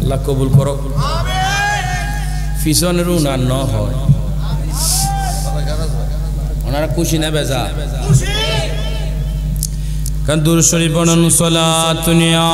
আল্লাহ কবুল করো। পিছনের না ন হয় ওনারা খুশি না বেজা কারণ দুরূদ শরীফ পড়ুন। সালাতুনিয়া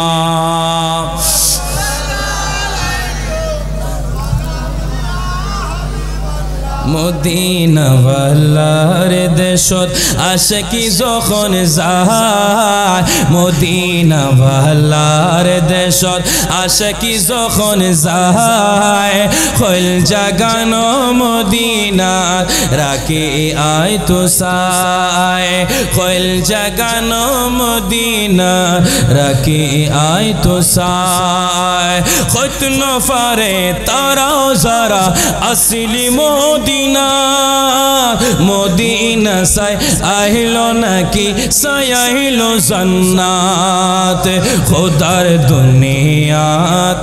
মদিনা ওয়ালার দেশত আশিকি যখন যায়, মদিনা ওয়ালার দেশত আশিকি যখন যায়, খোল জাগানো মদিনা রাখি আয় তো সায়, খোল জাগানো মদিনা রাখি আয় তো সায়। খত নফারে তারাও যারা আসলি মদিনা, মদিনা সাই আহিলো নাকি সাই আহিলো জান্নাত, খোদার দুনিয়া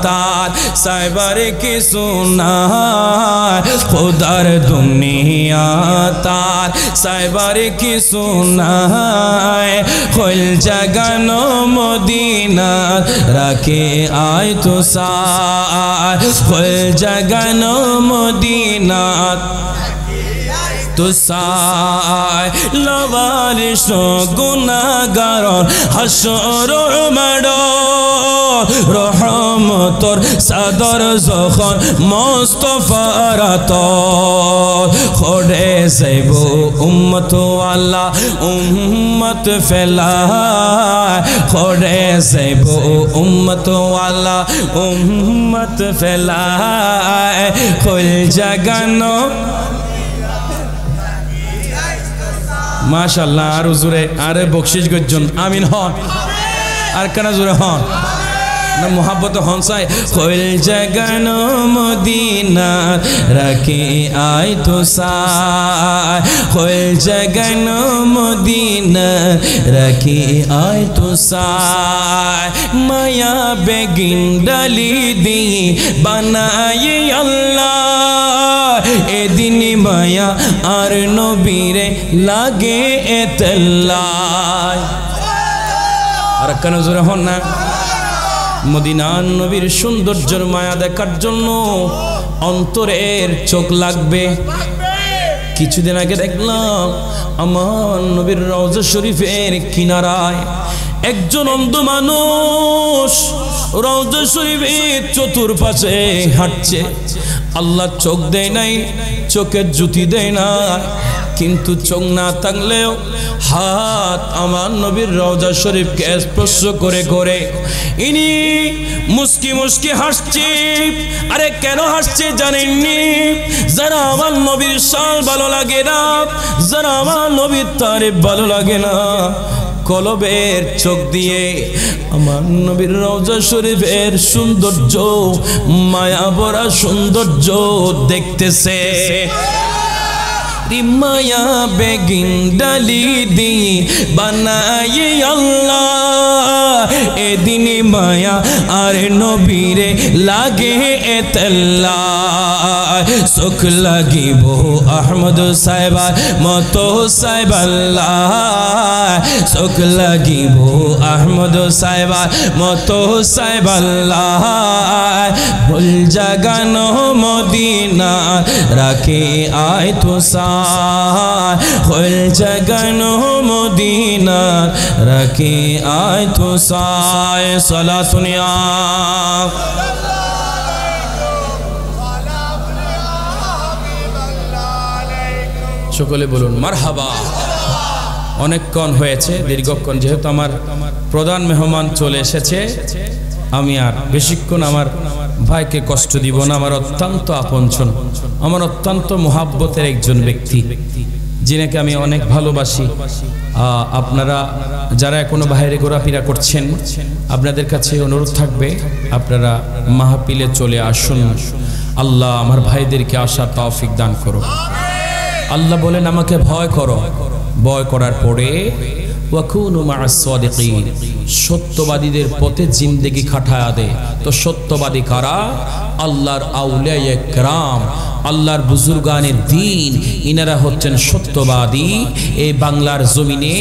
তার সাইবারে কি সুনায়, খোদার দুনিয়া তার সাইবারে কি সুনায়, খোল জাগানো মদিনা রাখে আয় তো সায়, খোল জাগানো মদিনা তো সায়। লওয়ারিশ গুনাহগার হাসর মাড়ো, রহমতর সাদর যখন মুস্তাফার আতর, খড়ে যাইব উম্মত আল্লাহ উম্মত ফেলায়, খড়ে যাইব উম্মত আল্লাহ উম্মত ফেলায়, খোল জাগানো মাশাআল্লাহ। আর জোরে আরে বকশিশ গর্জন আমিন হন, আর কেন জোরে হন না মোহাব্বত হন চাই। খোল জাগানো মদিনা রাখি আয় তো সায়, খোল জাগানো মদিনা রাখি আয় তো সায়। মায়া বেগিন ডালি দি বানাই আল্লাহ, এদিন মায়া আর নবীরে লাগে এতলাই। আর কেন জোরে হন না। মদিনার নবীর সৌন্দর্যের মায়া দেখার জন্য অন্তরের চোখ লাগবে। কিছুদিন আগে দেখলাম আমার নবীর রওজা শরীফের কিনারায় একজন অন্ধ মানুষ রওজা শরীফের চতুর্পাশে হাঁটছে। আল্লাহ চোখ দেয় নাই, চোখের জুতি দেয় না, কিন্তু চোখ না থাকলেও হাত আমার নবীর রওজা শরীফকে স্পর্শ করে করে ইনি মুস্কি মুস্কি হাসছে। আরে কেন হাসছে জানেননি? যারা আমার নবীর শান ভালো লাগে না, যারা আমার নবীর তারিফ ভালো লাগে না, কলবের চোখ দিয়ে আমার নবীর রওজা শরীফের সৌন্দর্য, মায়া ভরা সৌন্দর্য দেখতেছে। মায়া বেগিন ডালি দি বানাই আল্লাহ, এদিন মায়া আর নবীরে লাগে এতল্লাহ। চোখ লাগিব আহমদ সাহেবার মতো সাহেব আল্লাহ, চোখ লাগিব আহমদ সাহেবার মতো সাহেব আল্লাহ। ভুল জাগানো মদিনা রাখে আয় তো সায়, ভুল জাগানো মদিনা রাখে আয় তো সায়। সালাতুনিয়া সকলে বলুন মারহাবা। অনেকক্ষণ হয়েছে, দীর্ঘক্ষণ, যেহেতু আমার প্রধান মেহমান চলে এসেছে, আমি আর বেশিক্ষণ আমার ভাইকে কষ্ট দিব না। আমার অত্যন্ত আপনজন, আমার অত্যন্ত মোহাব্বতের একজন ব্যক্তি, যিনাকে আমি অনেক ভালোবাসি। আপনারা যারা এখনো বাইরে ঘোরাফেরা করছেন, আপনাদের কাছে অনুরোধ থাকবে আপনারা মাহফিলে চলে আসুন। আল্লাহ আমার ভাইদেরকে আসার তৌফিক দান করো। আল্লাহ বলেন আমাকে ভয় করো, ভয় করার পরে ওয়াকুনু মা'আস সাদিকিন, সত্যবাদীদের পথে জিন্দেগি খাটায়া দে। তো সত্যবাদী কারা? আল্লাহর আউলিয়া কেরাম, আল্লাহর বুজুর্গানের দিন, ইনারা হচ্ছেন সত্যবাদী। এই বাংলার জমিনে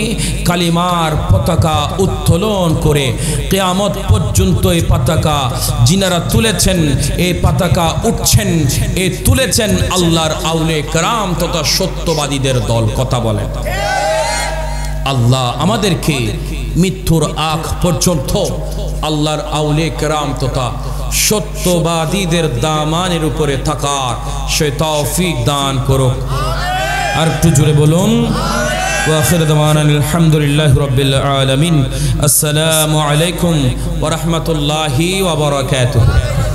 কালিমার পতাকা উত্তোলন করে কিয়ামত পর্যন্ত এই পতাকা যিনারা তুলেছেন, এই পতাকা উঠছেন, এই তুলেছেন আল্লাহর আউলিয়া কেরাম তথা সত্যবাদীদের দল। কথা বলেন। আল্লাহ আমাদেরকে মৃত্যুর আগ পর্যন্ত আল্লাহর আউলিয়া কেরাম তথা সত্যবাদীদের দামানের উপরে থাকার সে তৌফিক দান করুক। আর একটু জোরে বলুন। ওয়া আখিরু দাওয়ানা আলহামদুলিল্লাহি রাব্বিল আলামিন। আসসালামু আলাইকুম ওয়া রাহমাতুল্লাহি ওয়া বারাকাতুহু।